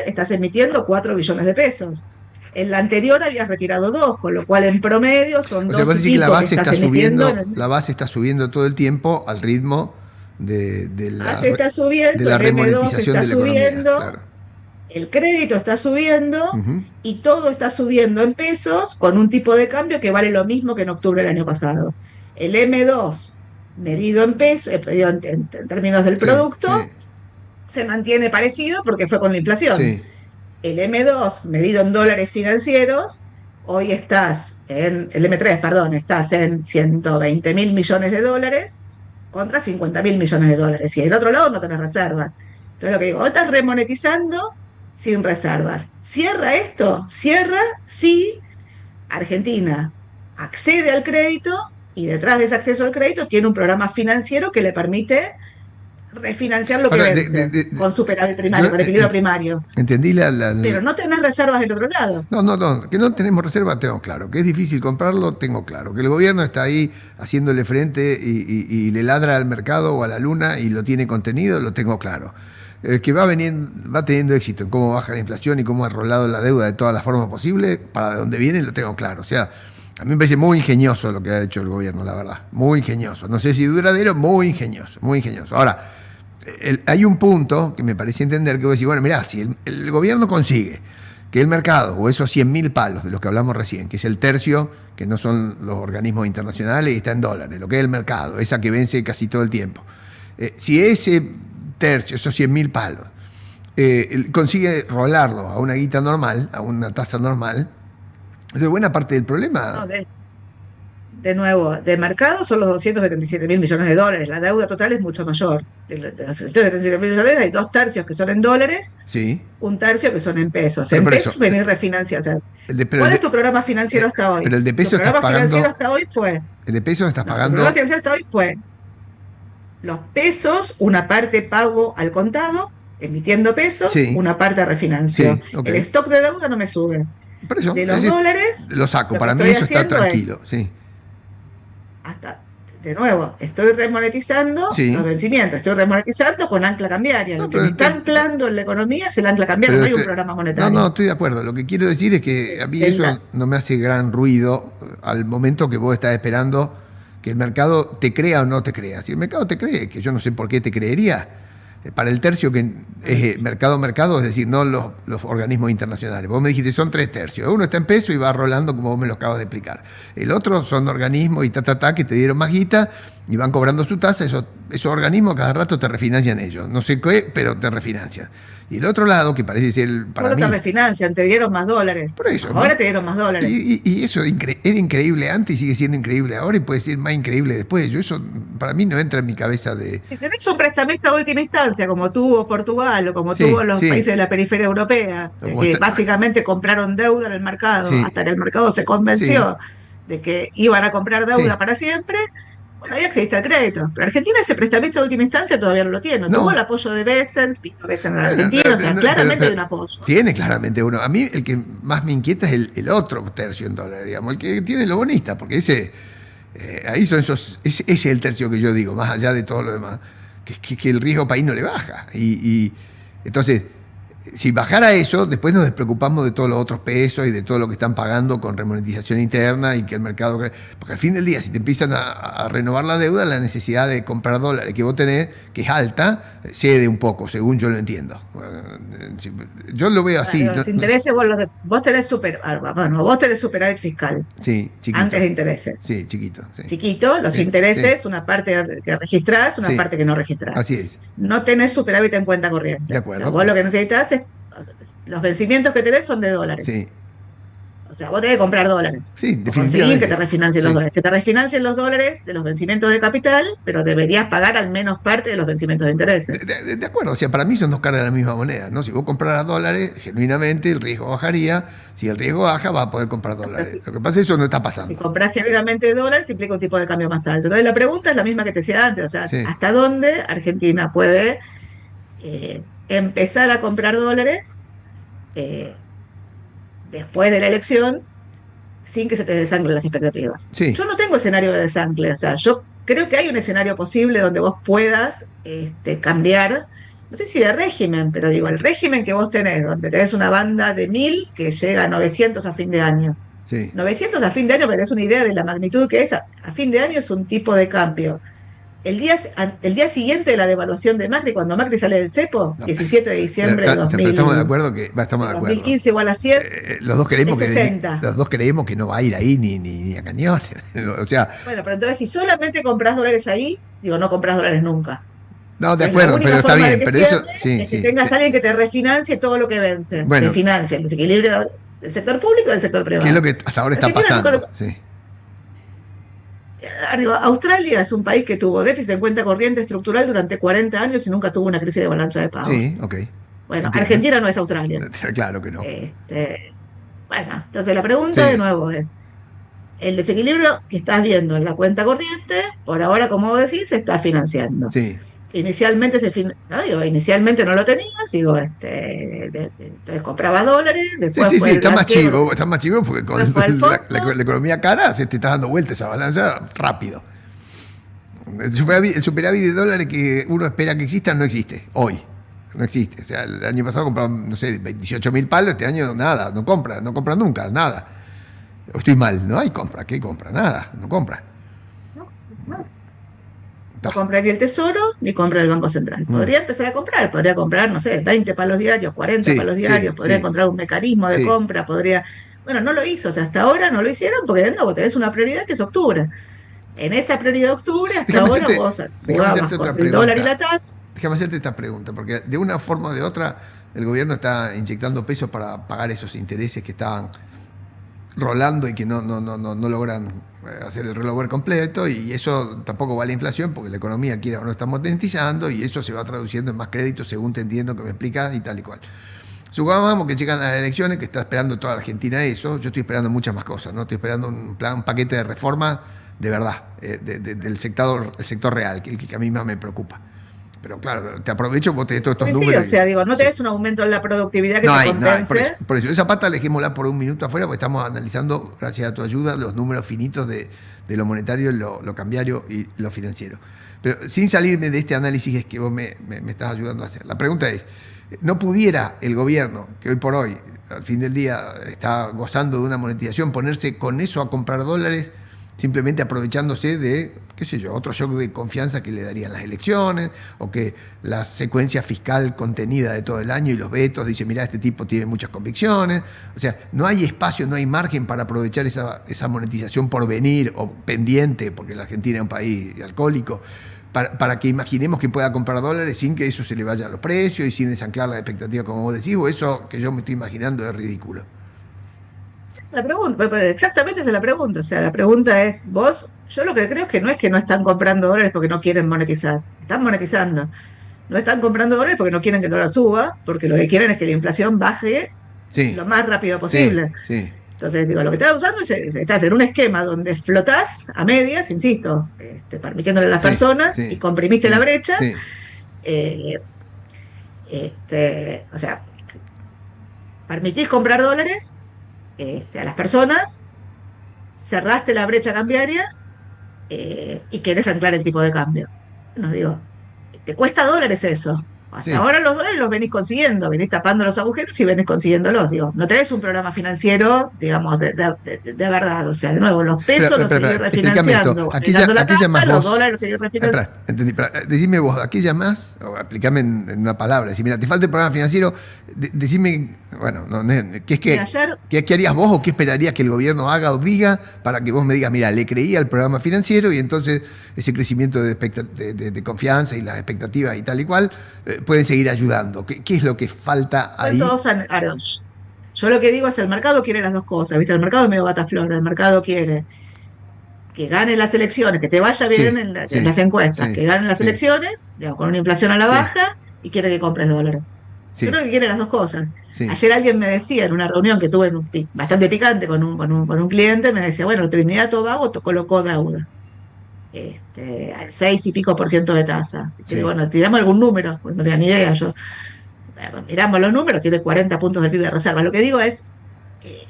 estás emitiendo 4 billones de pesos. En la anterior habías retirado 2, con lo cual en promedio son O sea, 2 vos y decís que pico que estás emitiendo en el mes. la base está subiendo todo el tiempo al ritmo ACE está de subiendo, la el M2 remonetización está de la economía, subiendo, claro. el crédito está subiendo Ujú. y todo está subiendo en pesos con un tipo de cambio que vale lo mismo que en octubre del año pasado. El M2 medido en pesos, medido en términos del Sí, producto, sí, se mantiene parecido porque fue con la inflación. sí, El M2 medido en dólares financieros, hoy el M3, perdón, estás en 120.000 millones de dólares contra 50.000 millones de dólares. Y del otro lado no tenés reservas. Entonces lo que digo, vos estás remonetizando sin reservas. ¿Cierra esto? Cierra si Argentina accede al crédito y detrás de ese acceso al crédito tiene un programa financiero que le permite refinanciar lo que Ahora, vence con superávit primario, con equilibrio primario. entendí Pero no tenés reservas del otro lado. No, que no tenemos reserva, tengo claro. Que es difícil comprarlo, tengo claro. Que el gobierno está ahí haciéndole frente y le ladra al mercado o a la luna y lo tiene contenido, lo tengo claro. Que va teniendo éxito en cómo baja la inflación y cómo ha rolado la deuda de todas las formas posibles, para donde viene lo tengo claro. O sea, a mí me parece muy ingenioso lo que ha hecho el gobierno, la verdad. Muy ingenioso. No sé si duradero, muy ingenioso, muy ingenioso. Ahora, hay un punto que me parece entender que vos decís, bueno, mirá, si el gobierno consigue que el mercado, o esos 100.000 palos de los que hablamos recién, que es el tercio, que no son los organismos internacionales y está en dólares, lo que es el mercado, esa que vence casi todo el tiempo. Si ese tercio, esos 100.000 palos, consigue rolarlo a una guita normal, a una tasa normal, entonces buena parte del problema... No, de nuevo, de mercado son los 277.000 millones de dólares. La deuda total es mucho mayor. De los 277.000 millones hay 2 tercios que son en dólares, Sí. 1 tercio que son en pesos. Pero En por pesos eso, venir refinanciado. O sea, pero ¿cuál es tu programa financiero hasta hoy? pero el de Tu peso estás programa financiero pagando... hasta hoy fue, El de peso estás no, tu programa pagando... financiero hasta hoy fue los pesos, una parte pago al contado, emitiendo pesos, Sí, una parte refinancio. sí, ok. El stock de deuda no me sube. Por eso, De es los decir, dólares, lo saco. lo que Para mí estoy eso está haciendo es, tranquilo, sí. hasta, de nuevo, estoy remonetizando los Sí. vencimientos, estoy remonetizando con ancla cambiaria. No, Lo que me está anclando en la economía es el ancla cambiaria, no hay un programa no, monetario. estoy de acuerdo. Lo que quiero decir es que a mí eso no me hace gran ruido al momento que vos estás esperando que el mercado te crea o no te crea. Si el mercado te cree, que yo no sé por qué te creería, para el tercio que es mercado, es decir, no los organismos internacionales. Vos me dijiste, son 3 tercios. Uno está en peso y va rolando como vos me lo acabas de explicar. El otro son organismos y que te dieron más guita y van cobrando su tasa. Esos organismos cada rato te refinancian ellos. No sé qué, pero te refinancian. Y el otro lado, que parece ser para mí... te refinancian, te dieron más dólares. Por eso, Ahora te dieron más dólares. Y eso era increíble antes y sigue siendo increíble ahora y puede ser más increíble después. Eso para mí no entra en mi cabeza de... Si tenés un prestamista de última instancia, como tuvo Portugal o como Sí, tuvo los sí. países de la periferia europea, Como que está- básicamente compraron deuda en el mercado, Sí, hasta que el mercado se convenció de que iban a comprar deuda sí. para siempre, bueno, ahí existe el crédito. Pero Argentina ese prestamista de última instancia todavía no lo tiene. Tuvo el No. apoyo de Besen, vino Besen en Bueno, Argentina, o sea, claramente pero hay un apoyo. tiene claramente uno. A mí el que más me inquieta es el otro tercio en dólares, digamos, el que tiene los bonistas, porque ahí son ese es el tercio que yo digo, más allá de todo lo demás, que el riesgo país no le baja. Y entonces, si bajara eso, después nos despreocupamos de todos los otros pesos y de todo lo que están pagando con remonetización interna y que el mercado... Porque al fin del día, si te empiezan a renovar la deuda, la necesidad de comprar dólares que vos tenés, que es alta, cede un poco, según yo lo entiendo. Yo lo veo así. Los intereses vos tenés vos tenés superávit fiscal. Sí, chiquito. Antes de intereses. Sí, chiquito. Sí. Chiquito, los intereses, una parte que registrás, una parte que no registrás. Así es. No tenés superávit en cuenta corriente. De acuerdo. O sea, vos lo que necesitas es, los vencimientos que tenés son de dólares. Sí. O sea, vos tenés que comprar dólares. Sí, o conseguir definitivamente. que te refinancien los dólares. Que te refinancien los dólares de los vencimientos de capital, pero deberías pagar al menos parte de los vencimientos de intereses. De acuerdo, o sea, para mí son dos caras de la misma moneda, ¿no? Si vos compraras dólares, genuinamente el riesgo bajaría. Si el riesgo baja, vas a poder comprar dólares. Lo que pasa es que eso no está pasando. Si compras genuinamente dólares, implica un tipo de cambio más alto. Entonces la pregunta es la misma que te decía antes, o sea, ¿hasta dónde Argentina puede empezar a comprar dólares después de la elección sin que se te desanglen las expectativas? Sí. Yo no tengo escenario de desangle, o sea, yo creo que hay un escenario posible donde vos puedas cambiar, no sé si de régimen, pero digo, el régimen que vos tenés, donde tenés una banda de 1.000 que llega a 900 a fin de año. Sí. 900 a fin de año, para que des una idea de la magnitud que es, a fin de año es un tipo de cambio. El día siguiente de la devaluación de Macri, cuando Macri sale del cepo, 17 de diciembre de 2000, estamos de acuerdo que estamos de acuerdo. 2015 igual a 100, los dos creemos es 60. Los dos creemos que no va a ir ahí ni a cañón. O sea, bueno, pero entonces si solamente compras dólares ahí, digo, no compras dólares nunca. No, de acuerdo, pero está bien. Pero eso, sí, es que tengas alguien que te refinancie todo lo que vence. Bueno, te financie el desequilibrio del sector público y del sector privado. ¿Qué es lo que hasta ahora está pasando? Sí. Digo, Australia es un país que tuvo déficit en cuenta corriente estructural durante 40 años y nunca tuvo una crisis de balanza de pagos. Sí, ok. Bueno, entiendo. Argentina no es Australia. Claro que no. Bueno, entonces la pregunta de nuevo es, el desequilibrio que estás viendo en la cuenta corriente, por ahora, como vos decís, se está financiando. Sí. Inicialmente inicialmente no lo tenías, entonces comprabas dólares, después sí, está más chivo porque con la economía cara se te está dando vuelta esa balanza rápido. El superávit de dólares que uno espera que exista no existe hoy. No existe. O sea, el año pasado compraban, no sé, 18.000 palos, este año nada, no compra nunca, nada. Estoy mal, no hay compra, ¿qué compra? Nada, no compra. No. No compra ni el Tesoro ni compra el Banco Central. Podría empezar a comprar, podría comprar, no sé, 20 palos diarios, 40 Sí, palos sí, diarios, podría sí, encontrar un mecanismo de sí. compra, podría... Bueno, no lo hizo, o sea, hasta ahora no lo hicieron porque de nuevo tenés una prioridad que es octubre. En esa prioridad de octubre, hasta Déjame ahora hacerte, vos déjame jugabas hacerte con otra el dólar y pregunta. la tasa. Déjame hacerte esta pregunta, porque de una forma o de otra el gobierno está inyectando pesos para pagar esos intereses que estaban rolando y que no logran hacer el rollover completo, y eso tampoco va a la inflación porque la economía quiere o no está monetizando, y eso se va traduciendo en más créditos según te entiendo que me explicas y tal y cual. Supongamos que llegan a las elecciones, que está esperando toda la Argentina eso, yo estoy esperando muchas más cosas, ¿no? Estoy esperando un plan, un paquete de reforma de verdad, del sector, el sector real, que a mí más me preocupa. Pero claro, te aprovecho, vos tenés todos estos Pues sí, o números. sea, digo, no Sí. tenés un aumento en la productividad que No te hay, no hay, compense. por eso. Esa pata dejémosla por un minuto afuera, porque estamos analizando, gracias a tu ayuda, los números finitos de lo monetario, lo cambiario y lo financiero. Pero sin salirme de este análisis que vos me estás ayudando a hacer. La pregunta es, ¿no pudiera el gobierno, que hoy por hoy, al fin del día, está gozando de una monetización, ponerse con eso a comprar dólares, simplemente aprovechándose de, qué sé yo, otro shock de confianza que le darían las elecciones, o que la secuencia fiscal contenida de todo el año y los vetos, dice, mirá, este tipo tiene muchas convicciones? O sea, no hay espacio, no hay margen para aprovechar esa monetización por venir o pendiente, porque la Argentina es un país alcohólico, para que imaginemos que pueda comprar dólares sin que eso se le vaya a los precios y sin desanclar la expectativa, como vos decís, o eso que yo me estoy imaginando es ridículo. La pregunta, pero exactamente esa es la pregunta. O sea, la pregunta es, vos, yo lo que creo es que no están comprando dólares porque no quieren monetizar. Están monetizando. No están comprando dólares porque no quieren que el dólar suba, porque lo que quieren es que la inflación baje Sí, lo más rápido sí, posible. sí, Entonces, digo, lo que estás usando estás en un esquema donde flotás a medias, insisto, permitiéndole a las sí, personas y sí, comprimiste la sí, brecha. sí, eh, o sea, permitís comprar dólares a las personas, cerraste la brecha cambiaria y querés anclar el tipo de cambio. No digo, te cuesta dólares eso. Hasta sí. ahora los dólares los venís consiguiendo, venís tapando los agujeros y venís consiguiéndolos. Digo, no tenés un programa financiero, digamos, de verdad. O sea, de nuevo, los pesos los seguís Explícame esto. refinanciando, agregando la ¿A qué tasa, llamás los vos? dólares los seguís refinanciando. Espera, entendí. Decime vos, ¿a qué llamás? O explícame en una palabra. Decime, mira, te falta el programa financiero. Decime, bueno, ¿qué es Mira, ayer qué harías vos o qué esperarías que el gobierno haga o diga para que vos me digas, mira, le creí al programa financiero y entonces ese crecimiento de confianza y las expectativas y tal y cual pueden seguir ayudando? ¿Qué es lo que falta fue ahí? todo yo lo que digo es el mercado quiere las dos cosas, ¿viste? El mercado es medio gata flor, el mercado quiere que gane las elecciones, que te vaya bien Sí, en las sí, encuestas, que sí, ganen las sí, elecciones, digamos, con una inflación a la sí, baja, y quiere que compres dólares. Yo sí, creo que quiere las dos cosas. sí, Ayer alguien me decía en una reunión que tuve bastante picante con un cliente, me decía, bueno, Trinidad y Tobago colocó deuda, al 6 y pico % de tasa. Y digo, sí. bueno, tiramos algún número, pues no tenía ni idea yo. Bueno, miramos los números, tiene 40 puntos de PIB de reserva. Lo que digo es, eh,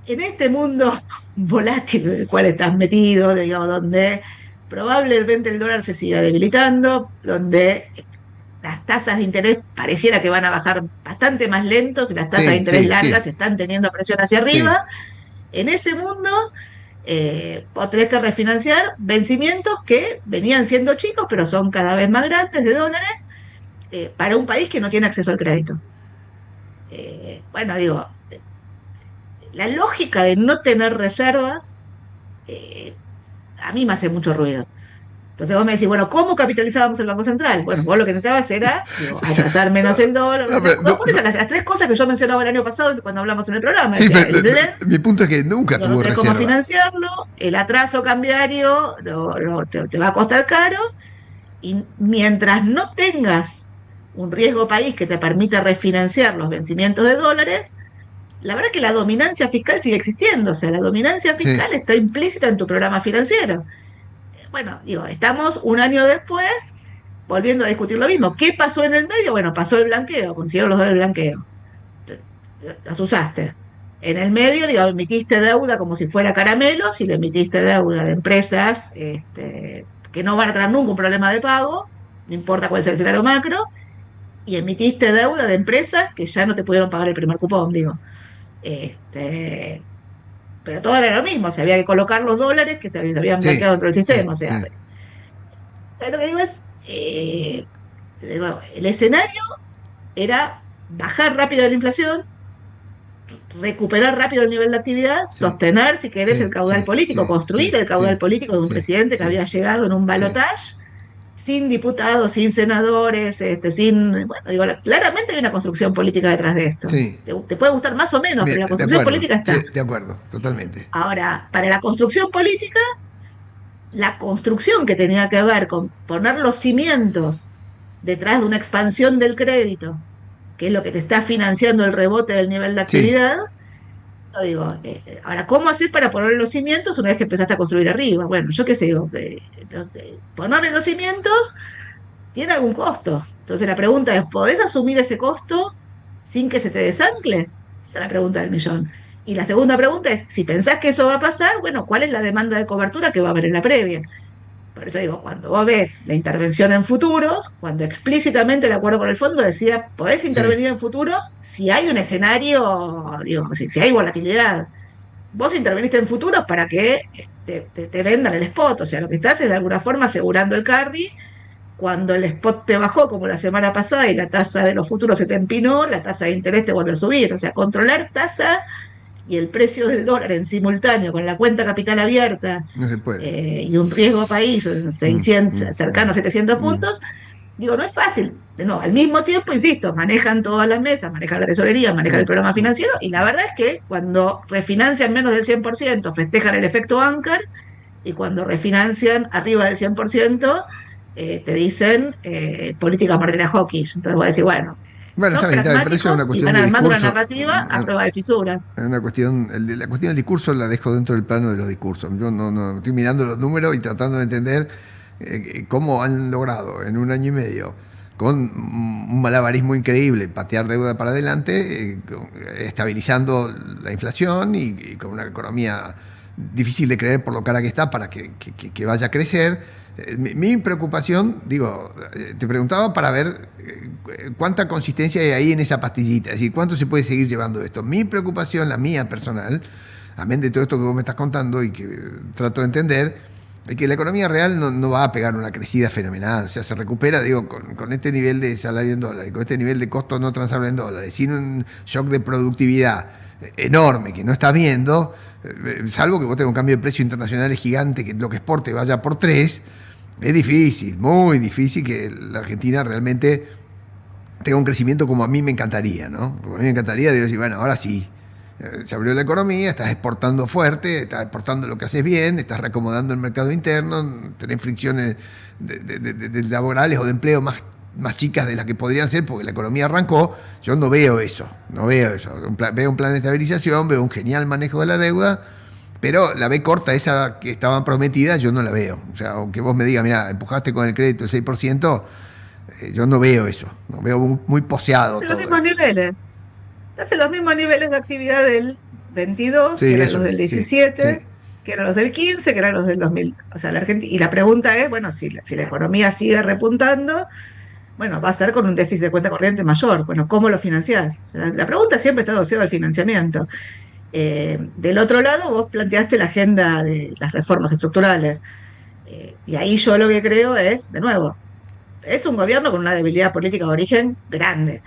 en este mundo volátil en el cual estás metido, digamos, donde probablemente el dólar se siga debilitando, donde las tasas de interés pareciera que van a bajar bastante más lentos y las tasas de Sí, interés sí, largas sí, están teniendo presión hacia sí, arriba. En ese mundo, vos tenés que refinanciar vencimientos que venían siendo chicos, pero son cada vez más grandes de dólares para un país que no tiene acceso al crédito. Bueno, digo, la lógica de no tener reservas eh, a mí me hace mucho ruido. Entonces vos me decís, bueno, ¿cómo capitalizábamos el Banco Central? Bueno, vos lo que necesitabas era, digo, atrasar menos el dólar. No, pero Vos pones las tres cosas que yo mencionaba el año pasado cuando hablamos en el programa. sí, Decía, pero el blend, mi punto es que nunca no tuvo tenés cómo reserva. financiarlo, el atraso cambiario te va a costar caro, y mientras no tengas un riesgo país que te permita refinanciar los vencimientos de dólares, la verdad es que la dominancia fiscal sigue existiendo, o sea, la dominancia Sí, fiscal está implícita en tu programa financiero. Bueno, digo, estamos un año después volviendo a discutir lo mismo. ¿Qué pasó en el medio? Bueno, pasó el blanqueo, consiguieron los dólares blanqueo. Los usaste. En el medio, digo, emitiste deuda como si fuera caramelos y le emitiste deuda de empresas que no van a tener nunca un problema de pago, no importa cuál sea el escenario macro, y emitiste deuda de empresas que ya no te pudieron pagar el primer cupón, digo. Este, pero todo era lo mismo, o sea, había que colocar los dólares que se habían sí, blanqueado dentro del sí, sistema, o sea, sí. Lo que digo es, de nuevo, el escenario era bajar rápido la inflación, recuperar rápido el nivel de actividad, Sí, sostener, si querés, el sí, caudal sí, político, sí, construir sí, el caudal sí, político de un sí, presidente que sí, había llegado en un sí, balotaje, sin diputados, sin senadores, bueno, digo, claramente hay una construcción política detrás de esto. sí. Te puede gustar más o menos, pero Bien, la de construcción acuerdo, política sí, está. de acuerdo, totalmente. Ahora, para la construcción política, la construcción que tenía que ver con poner los cimientos detrás de una expansión del crédito, que es lo que te está financiando el rebote del nivel de Sí, actividad. Yo digo, ahora, ¿cómo hacer para poner los cimientos una vez que empezaste a construir arriba? Bueno, yo qué sé, digo, ponerle los cimientos tiene algún costo. Entonces la pregunta es, ¿podés asumir ese costo sin que se te desancle? Esa es la pregunta del millón. Y la segunda pregunta es, si pensás que eso va a pasar, bueno, ¿cuál es la demanda de cobertura que va a haber en la previa? Por eso digo, cuando vos ves la intervención en futuros, cuando explícitamente el acuerdo con el fondo decía, podés sí. intervenir en futuros si hay un escenario, digo, si hay volatilidad. Vos interveniste en futuros para que te vendan el spot, o sea, lo que estás es de alguna forma asegurando el carry. Cuando el spot te bajó, como la semana pasada, y la tasa de los futuros se te empinó, la tasa de interés te vuelve a subir. O sea, controlar tasa y el precio del dólar en simultáneo con la cuenta capital abierta, No se puede. y un riesgo país en Mm, 600, mm, cercano a mm, 700 mm. puntos, digo, no es fácil. No, al mismo tiempo, insisto, manejan todas las mesas, manejan la tesorería, manejan el Mm, programa mm. financiero, y la verdad es que cuando refinancian menos del 100% festejan el efecto Anker, y cuando refinancian arriba del 100%, te dicen política Martina Hawkish. Entonces voy a decir, bueno, Bueno, está son bien, está bien, pero eso es una pragmáticos y cuestión van de armando una discurso. narrativa a prueba de fisuras. Es una cuestión, la cuestión del discurso la dejo dentro del plano de los discursos. Yo no estoy mirando los números y tratando de entender cómo han logrado en un año y medio, con un malabarismo increíble, patear deuda para adelante, estabilizando la inflación y con una economía difícil de creer por lo cara que está para que vaya a crecer. Mi preocupación, digo, te preguntaba para ver cuánta consistencia hay ahí en esa pastillita, es decir, cuánto se puede seguir llevando esto. Mi preocupación, la mía personal, amén de todo esto que vos me estás contando y que trato de entender, es que la economía real no va a pegar una crecida fenomenal, o sea, se recupera, digo, con este nivel de salario en dólares, con este nivel de costo no transable en dólares, sin un shock de productividad enorme que no estás viendo, salvo que vos tengas un cambio de precio internacional gigante, que lo que exporte vaya por 3, es difícil, muy difícil que la Argentina realmente tenga un crecimiento como a mí me encantaría, ¿no? Como a mí me encantaría, digo, decir, bueno, ahora sí, se abrió la economía, estás exportando fuerte, estás exportando lo que haces bien, estás reacomodando el mercado interno, tenés fricciones de laborales o de empleo más chicas de las que podrían ser porque la economía arrancó. Yo no veo eso, no veo eso. Veo un plan de estabilización, veo un genial manejo de la deuda, pero la B corta, esa que estaban prometidas, yo no la veo. O sea, aunque vos me digas, mira, empujaste con el crédito el 6%, yo no veo eso. No veo muy poseado Estás en los todo. mismos niveles. Estás en los mismos niveles de actividad del 22, que Sí, eran eso los del es, sí, 17, sí. que eran los del 15, que eran los del 2000. O sea, la Argentina, y la pregunta es, bueno, si la economía sigue repuntando, bueno, va a ser con un déficit de cuenta corriente mayor. Bueno, ¿cómo lo financiás? O sea, la pregunta siempre está asociada al financiamiento. Del otro lado, vos planteaste la agenda de las reformas estructurales. Y ahí yo lo que creo es, de nuevo, es un gobierno con una debilidad política de origen grande.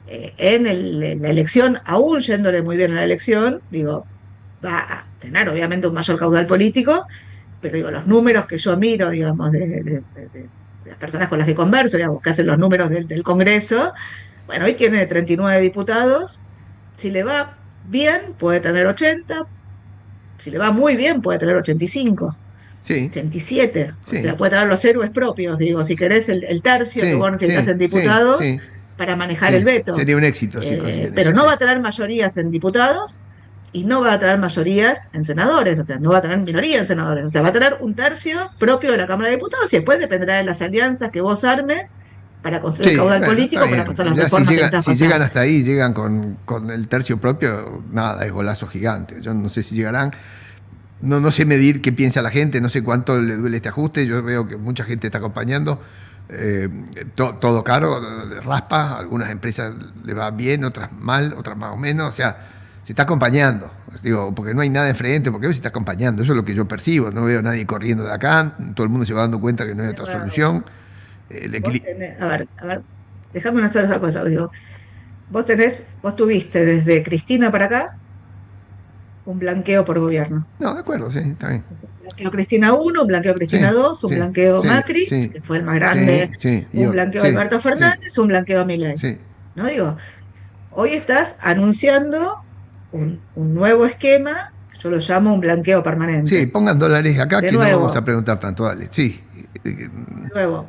En la elección, aún yéndole muy bien a la elección, digo, va a tener obviamente un mayor caudal político, pero digo, los números que yo miro, digamos, de las personas con las que converso, digamos, que hacen los números del Congreso, bueno, hoy tiene 39 diputados, si le va bien puede tener 80, si le va muy bien puede tener 85. Sí, 87, o sea, sí, puede tener los héroes propios, digo, si querés el tercio que sí, vos necesitas sí, en sí, diputados sí, para manejar el sí. veto. Sería un éxito si consiguen Pero eso, no sí. va a tener mayorías en diputados y no va a tener mayorías en senadores, o sea, no va a tener minoría en senadores, o sea, va a tener un tercio propio de la Cámara de Diputados y después dependerá de las alianzas que vos armes para construir el Sí, caudal bueno, está político para bien. pasar las Ya si, reformas que necesitas si pasar. llegan hasta ahí, llegan con el tercio propio, nada, es golazo gigante. Yo no sé si llegarán. No sé medir qué piensa la gente, no sé cuánto le duele este ajuste. Yo veo que mucha gente está acompañando. Eh, todo caro, raspa. Algunas empresas le va bien, otras mal, otras más o menos. O sea, se está acompañando. Digo, porque no hay nada enfrente, porque se está acompañando. Eso es lo que yo percibo. No veo a nadie corriendo de acá. Todo el mundo se va dando cuenta que no hay otra solución. A ver, déjame una sola cosa. Digo, vos tuviste desde Cristina para acá un blanqueo por gobierno. No, de acuerdo, sí, está bien. Un blanqueo Cristina 1, un blanqueo Cristina Sí, 2, un sí, blanqueo sí, Macri, sí, que fue el más grande, sí, un blanqueo sí, Alberto sí, Fernández, un blanqueo Milei. sí, ¿No? Digo, hoy estás anunciando un nuevo esquema, yo lo llamo un blanqueo sí, permanente. pongan dólares acá De que no vamos a nuevo, preguntar tanto, dale. Sí, de nuevo.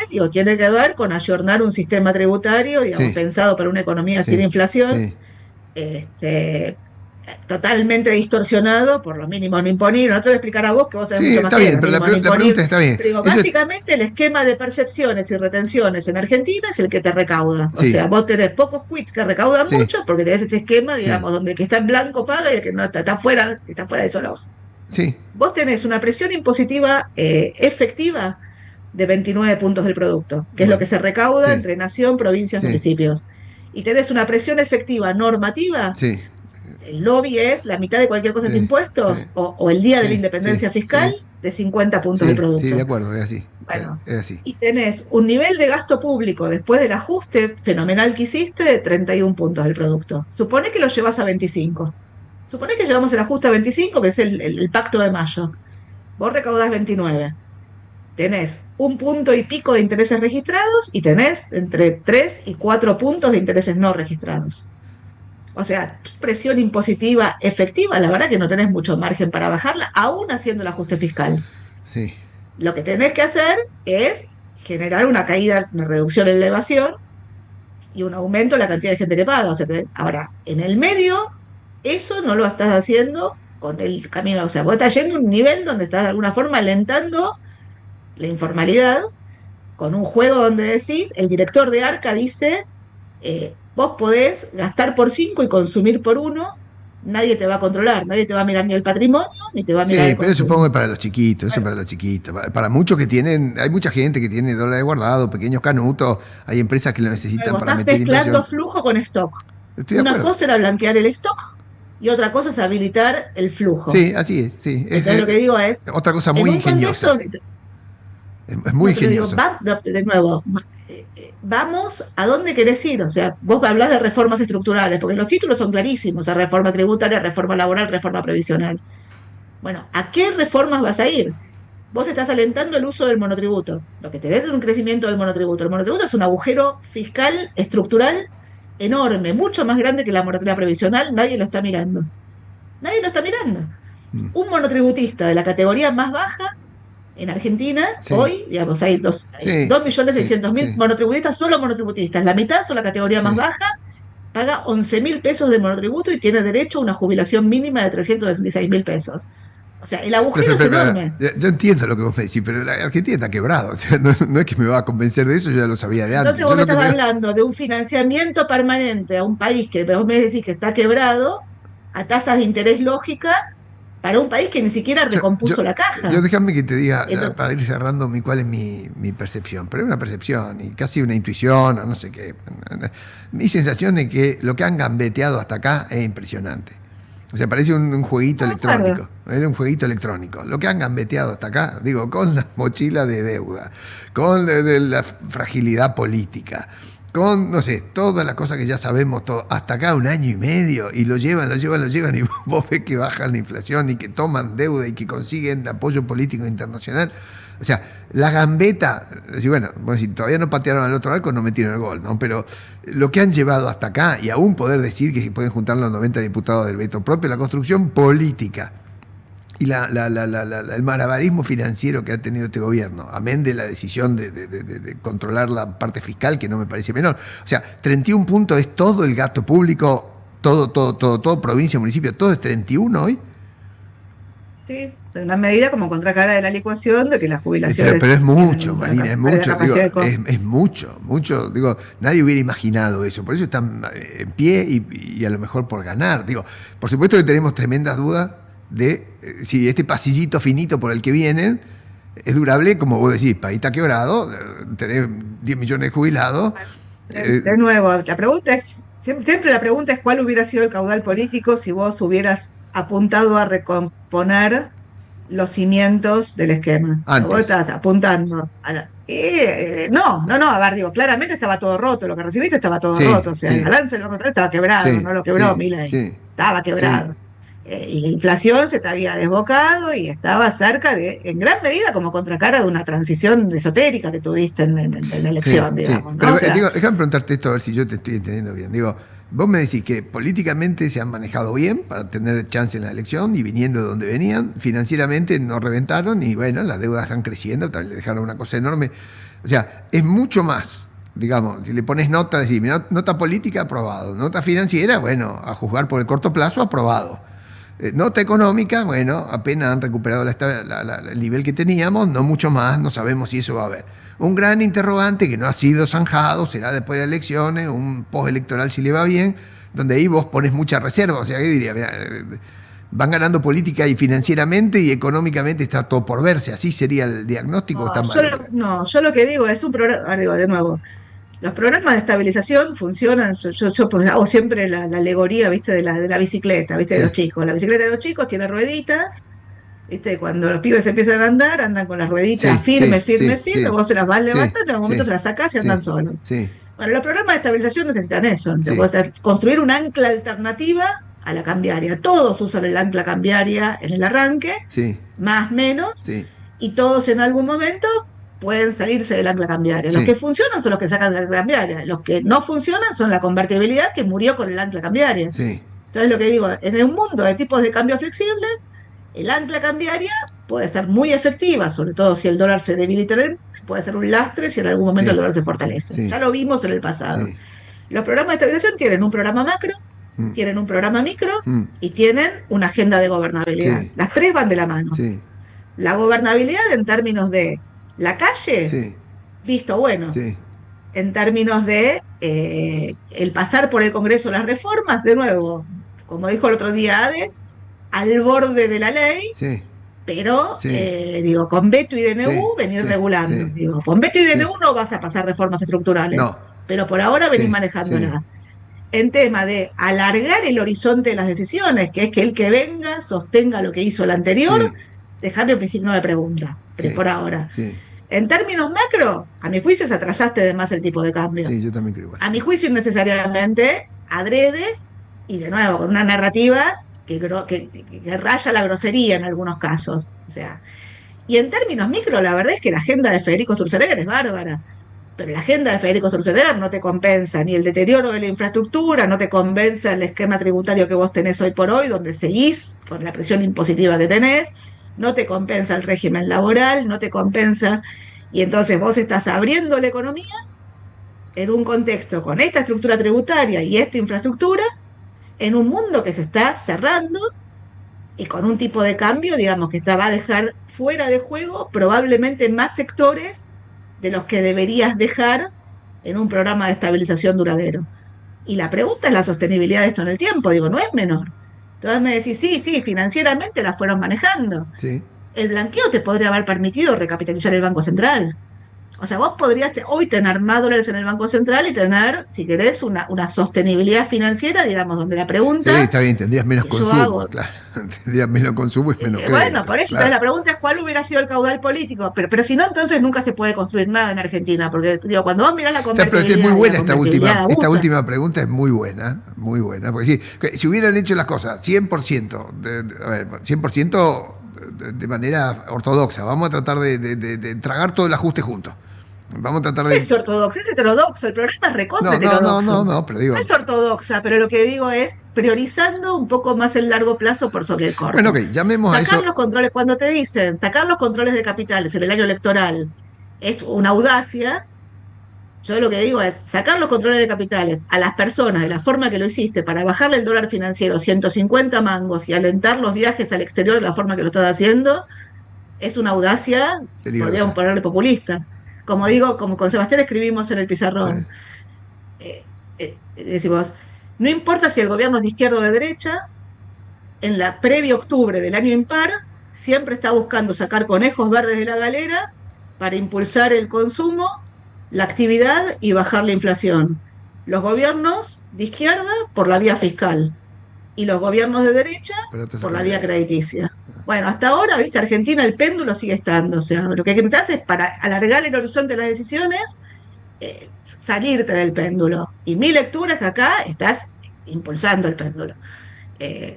Digo, tiene que ver con ayornar un sistema tributario, digamos, sí, pensado para una economía sin sí, inflación, sí. este, totalmente distorsionado por los mínimos no imponibles. No te voy a explicar a vos, que vos sabés Sí, mucho más está que bien, los pero mínimos no la pregunta imponibles. está bien. Pero digo, Eso, básicamente el esquema de percepciones y retenciones en Argentina es el que te recauda. O sí, sea, vos tenés pocos quits que recaudan sí, mucho porque tenés este esquema, sí, digamos, donde el que está en blanco paga y el que no está fuera de eso no. sí, Vos tenés una presión impositiva efectiva de 29 puntos del producto, que es lo bueno, que se recauda sí, entre nación, provincias, sí, municipios. Y tenés una presión efectiva normativa. sí, El lobby es la mitad de cualquier cosa es sí, impuestos, o el día de la sí, sí, independencia fiscal sí, de 50 puntos del sí, sí, de producto. acuerdo, es así, Bueno, es así. y tenés un nivel de gasto público después del ajuste fenomenal que hiciste de 31 puntos del producto. Supone que lo llevas a 25. Supone que llevamos el ajuste a 25, que es el pacto de mayo. Vos recaudás 29. Tenés un punto y pico de intereses registrados y tenés entre 3 y 4 puntos de intereses no registrados. O sea, presión impositiva efectiva, la verdad que no tenés mucho margen para bajarla, aún haciendo el ajuste fiscal. Sí, Lo que tenés que hacer es generar una caída, una reducción en la evasión y un aumento en la cantidad de gente que paga. O sea, ahora, en el medio, eso no lo estás haciendo con el camino. O sea, vos estás yendo a un nivel donde estás de alguna forma alentando la informalidad con un juego donde decís, el director de Arca dice, vos podés gastar por 5 y consumir por uno, nadie te va a controlar, nadie te va a mirar ni el patrimonio, ni te va a mirar sí, el pero supongo consumo. que para los chiquitos, eso Bueno, para los chiquitos. Para muchos que tienen, hay mucha gente que tiene dólares guardados, pequeños canutos, hay empresas que lo necesitan luego para estás meter mezclando inversión. flujo con stock. Estoy de Una acuerdo. cosa era blanquear el stock y otra cosa es habilitar el flujo. Sí, así es, sí. Entonces lo que digo es, Otra cosa en muy un contexto, ingeniosa. Es muy no, pero digo, ingenioso. de nuevo, vamos a dónde querés ir. O sea, vos hablás de reformas estructurales, porque los títulos son clarísimos, de reforma tributaria, reforma laboral, reforma previsional. Bueno, ¿a qué reformas vas a ir? Vos estás alentando el uso del monotributo. Lo que te des es un crecimiento del monotributo. El monotributo es un agujero fiscal estructural enorme, mucho más grande que la moratoria previsional. Nadie lo está mirando. Nadie lo está mirando. Mm. Un monotributista de la categoría más baja en Argentina, Sí, hoy, digamos, hay sí, 2.600.000 sí, monotributistas, solo monotributistas. La mitad son la categoría más sí. baja, paga 11.000 pesos de monotributo y tiene derecho a una jubilación mínima de 366.000 pesos. O sea, el agujero es enorme. Yo entiendo lo que vos me decís, pero la Argentina está quebrada. O sea, no, no es que me va a convencer de eso, yo ya lo sabía de antes. Entonces Yo vos me lo que estás me... hablando de un financiamiento permanente a un país que vos me decís que está quebrado a tasas de interés lógicas para un país que ni siquiera Yo, yo, recompuso la yo caja. déjame que te diga, Entonces, para ir cerrando, cuál es mi percepción. Pero es una percepción y casi una intuición, o no sé qué. Mi sensación de que lo que han gambeteado hasta acá es impresionante. O sea, parece un jueguito claro, electrónico. Era un jueguito electrónico. Lo que han gambeteado hasta acá, digo, con la mochila de deuda, con de la fragilidad política, con, no sé, todas las cosas que ya sabemos, todo, hasta acá 1 año y medio, y lo llevan, y vos ves que bajan la inflación y que toman deuda y que consiguen apoyo político internacional. O sea, la gambeta, bueno, si todavía no patearon al otro arco, no metieron el gol, ¿no? Pero lo que han llevado hasta acá, y aún poder decir que se pueden juntar los 90 diputados del veto propio, la construcción política y el malabarismo financiero que ha tenido este gobierno, amén de la decisión de controlar la parte fiscal, que no me parece menor. O sea, 31 puntos es todo el gasto público, todo, provincia, municipio, todo es 31 hoy. sí, en una medida como contracara de la licuación de que las jubilaciones Pero es tienen mucho, una Marina, es pérdida de mucho, digo, capacidad de costo. es mucho, digo, nadie hubiera imaginado eso, por eso están en pie y a lo mejor por ganar, digo, por supuesto que tenemos tremendas dudas de si este pasillito finito por el que vienen es durable, como vos decís, país está quebrado, tenés 10 millones de jubilados. De nuevo, la pregunta es Siempre la pregunta es cuál hubiera sido el caudal político si vos hubieras apuntado a recomponer los cimientos del esquema. O sea, vos Antes. estás apuntando a no, a ver, digo, claramente estaba todo roto, lo que recibiste estaba todo Sí, roto, o sea, el sí, balance del Banco Central estaba quebrado, sí, no lo quebró sí, Milei, sí, estaba sí, quebrado. Y la inflación se te había desbocado y estaba cerca de, en gran medida, como contracara de una transición esotérica que tuviste en la sí, elección, sí. digamos, ¿no? Pero O sea, digo, déjame preguntarte esto a ver si yo te estoy entendiendo bien. Digo, vos me decís que políticamente se han manejado bien para tener chance en la elección y viniendo de donde venían, financieramente no reventaron y bueno, las deudas están creciendo, tal, le dejaron una cosa enorme. O sea, es mucho más. Digamos, si le pones nota, decís, mira, nota política, aprobado. Nota financiera, bueno, a juzgar por el corto plazo, aprobado. Nota económica, bueno, apenas han recuperado el nivel que teníamos, no mucho más, no sabemos si eso va a haber. Un gran interrogante que no ha sido zanjado, será después de las elecciones, un postelectoral si le va bien, donde ahí vos pones mucha reserva, o sea, ¿qué diría? Mirá, van ganando política y financieramente y económicamente está todo por verse, así sería el diagnóstico, está mal. yo lo que digo es un programa, digo, de nuevo, los programas de estabilización funcionan, yo pues hago siempre la alegoría, ¿viste? De la bicicleta, ¿viste? De Sí, los chicos. La bicicleta de los chicos tiene rueditas, ¿viste? Cuando los pibes empiezan a andar, andan con las rueditas sí, firme, sí, firme, sí, firme, sí, vos se las vas sí, levantando, en algún momento sí, se las sacás y andan sí, solos. sí, Bueno, los programas de estabilización necesitan eso, sí, construir un ancla alternativa a la cambiaria. Todos usan el ancla cambiaria en el arranque, sí, más menos, sí, y todos en algún momento pueden salirse del ancla cambiaria. Los sí, que funcionan son los que sacan del ancla cambiaria. Los que no funcionan son la convertibilidad que murió con el ancla cambiaria. sí, Entonces, lo que digo, en un mundo de tipos de cambio flexibles, el ancla cambiaria puede ser muy efectiva, sobre todo si el dólar se debilita, puede ser un lastre si en algún momento el sí, dólar se fortalece. sí, Ya lo vimos en el pasado. sí. Los programas de estabilización tienen un programa macro, Mm, tienen un programa micro mm, y tienen una agenda de gobernabilidad. sí, Las tres van de la mano. sí, La gobernabilidad en términos de la calle, sí, visto bueno. sí, En términos de el pasar por el Congreso las reformas, de nuevo, como dijo el otro día Hades, al borde de la ley, sí, pero sí, digo, con veto y sí, DNU venir sí, regulando. sí, Digo, con veto y sí. DNU no vas a pasar reformas estructurales, No, pero por ahora venís sí, sí, manejándola. En tema de alargar el horizonte de las decisiones, que es que el que venga sostenga lo que hizo el anterior, sí, dejarme un signo de pregunta, pero sí, por ahora. sí, En términos macro, a mi juicio se atrasaste de más el tipo de cambio. sí, yo también creo igual. A mi juicio innecesariamente adrede y de nuevo con una narrativa que raya la grosería en algunos casos. O sea, y en términos micro, la verdad es que la agenda de Federico Sturzenegger es bárbara, pero la agenda de Federico Sturzenegger no te compensa ni el deterioro de la infraestructura, no te compensa el esquema tributario que vos tenés hoy por hoy, donde seguís con la presión impositiva que tenés, no te compensa el régimen laboral, no te compensa, y entonces vos estás abriendo la economía en un contexto con esta estructura tributaria y esta infraestructura, en un mundo que se está cerrando y con un tipo de cambio, digamos, que va a dejar fuera de juego probablemente más sectores de los que deberías dejar en un programa de estabilización duradero. Y la pregunta es la sostenibilidad de esto en el tiempo, digo, no es menor. Entonces me decís, sí, sí, financieramente la fueron manejando. Sí, El blanqueo te podría haber permitido recapitalizar el Banco Central. O sea, vos podrías hoy tener más dólares en el Banco Central y tener, si querés, una sostenibilidad financiera, digamos, donde la sí, pregunta está bien, tendrías menos que yo consumo, hago, claro. Tendrías menos consumo y menos bueno, crédito, por eso, entonces claro. la pregunta es cuál hubiera sido el caudal político, pero si no, entonces nunca se puede construir nada en Argentina, porque digo, cuando vos mirás la Pero es muy convertibilidad y la buena convertibilidad esta abusa, última pregunta es muy buena, porque sí, que si hubieran hecho las cosas 100%, a ver, 100% de manera ortodoxa, vamos a tratar de tragar todo el ajuste juntos. Vamos a tratar no de... es ortodoxo, es heterodoxo, el programa es recontra heterodoxo. pero No digo... es ortodoxa, pero lo que digo es priorizando un poco más el largo plazo por sobre el Bueno, corto. ok, llamemos a Sacar eso... los controles, cuando te dicen sacar los controles de capitales en el año electoral es una audacia, yo lo que digo es sacar los controles de capitales a las personas de la forma que lo hiciste para bajarle el dólar financiero 150 mangos y alentar los viajes al exterior de la forma que lo estás haciendo, es una audacia, podríamos Peligrosa. ponerle populista. Como digo, como con Sebastián escribimos en el Sí, pizarrón, decimos, no importa si el gobierno es de izquierda o de derecha, en la previa octubre del año impar, siempre está buscando sacar conejos verdes de la galera para impulsar el consumo, la actividad y bajar la inflación. los gobiernos de izquierda por la vía fiscal y los gobiernos de derecha Pelotas a por la vía cambiar. crediticia. Bueno, hasta ahora, viste, Argentina el péndulo sigue estando, o sea, lo que hay que hacer es para alargar el horizonte de las decisiones, eh, salirte del péndulo. Y mi lectura es que acá estás impulsando el péndulo,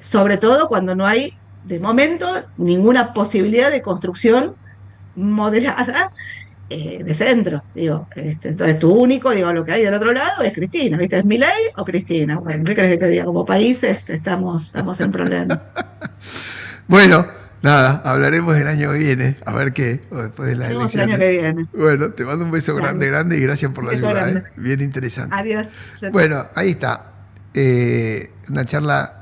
sobre todo cuando no hay, de momento, ninguna posibilidad de construcción moderada, de centro, digo. Entonces, tu único, digo, lo que hay del otro lado es Cristina, ¿viste? ¿Es Milei o Cristina? Bueno, ¿qué crees que te diga? Como país estamos en problemas. Bueno, nada, hablaremos el año que viene, a ver qué, o después de las Vemos el año elecciones. que viene. Bueno, te mando un beso grande, Dale, grande y gracias por un la beso ayuda, ¿eh? grande. Bien interesante. Adiós. Bueno, ahí está. Una charla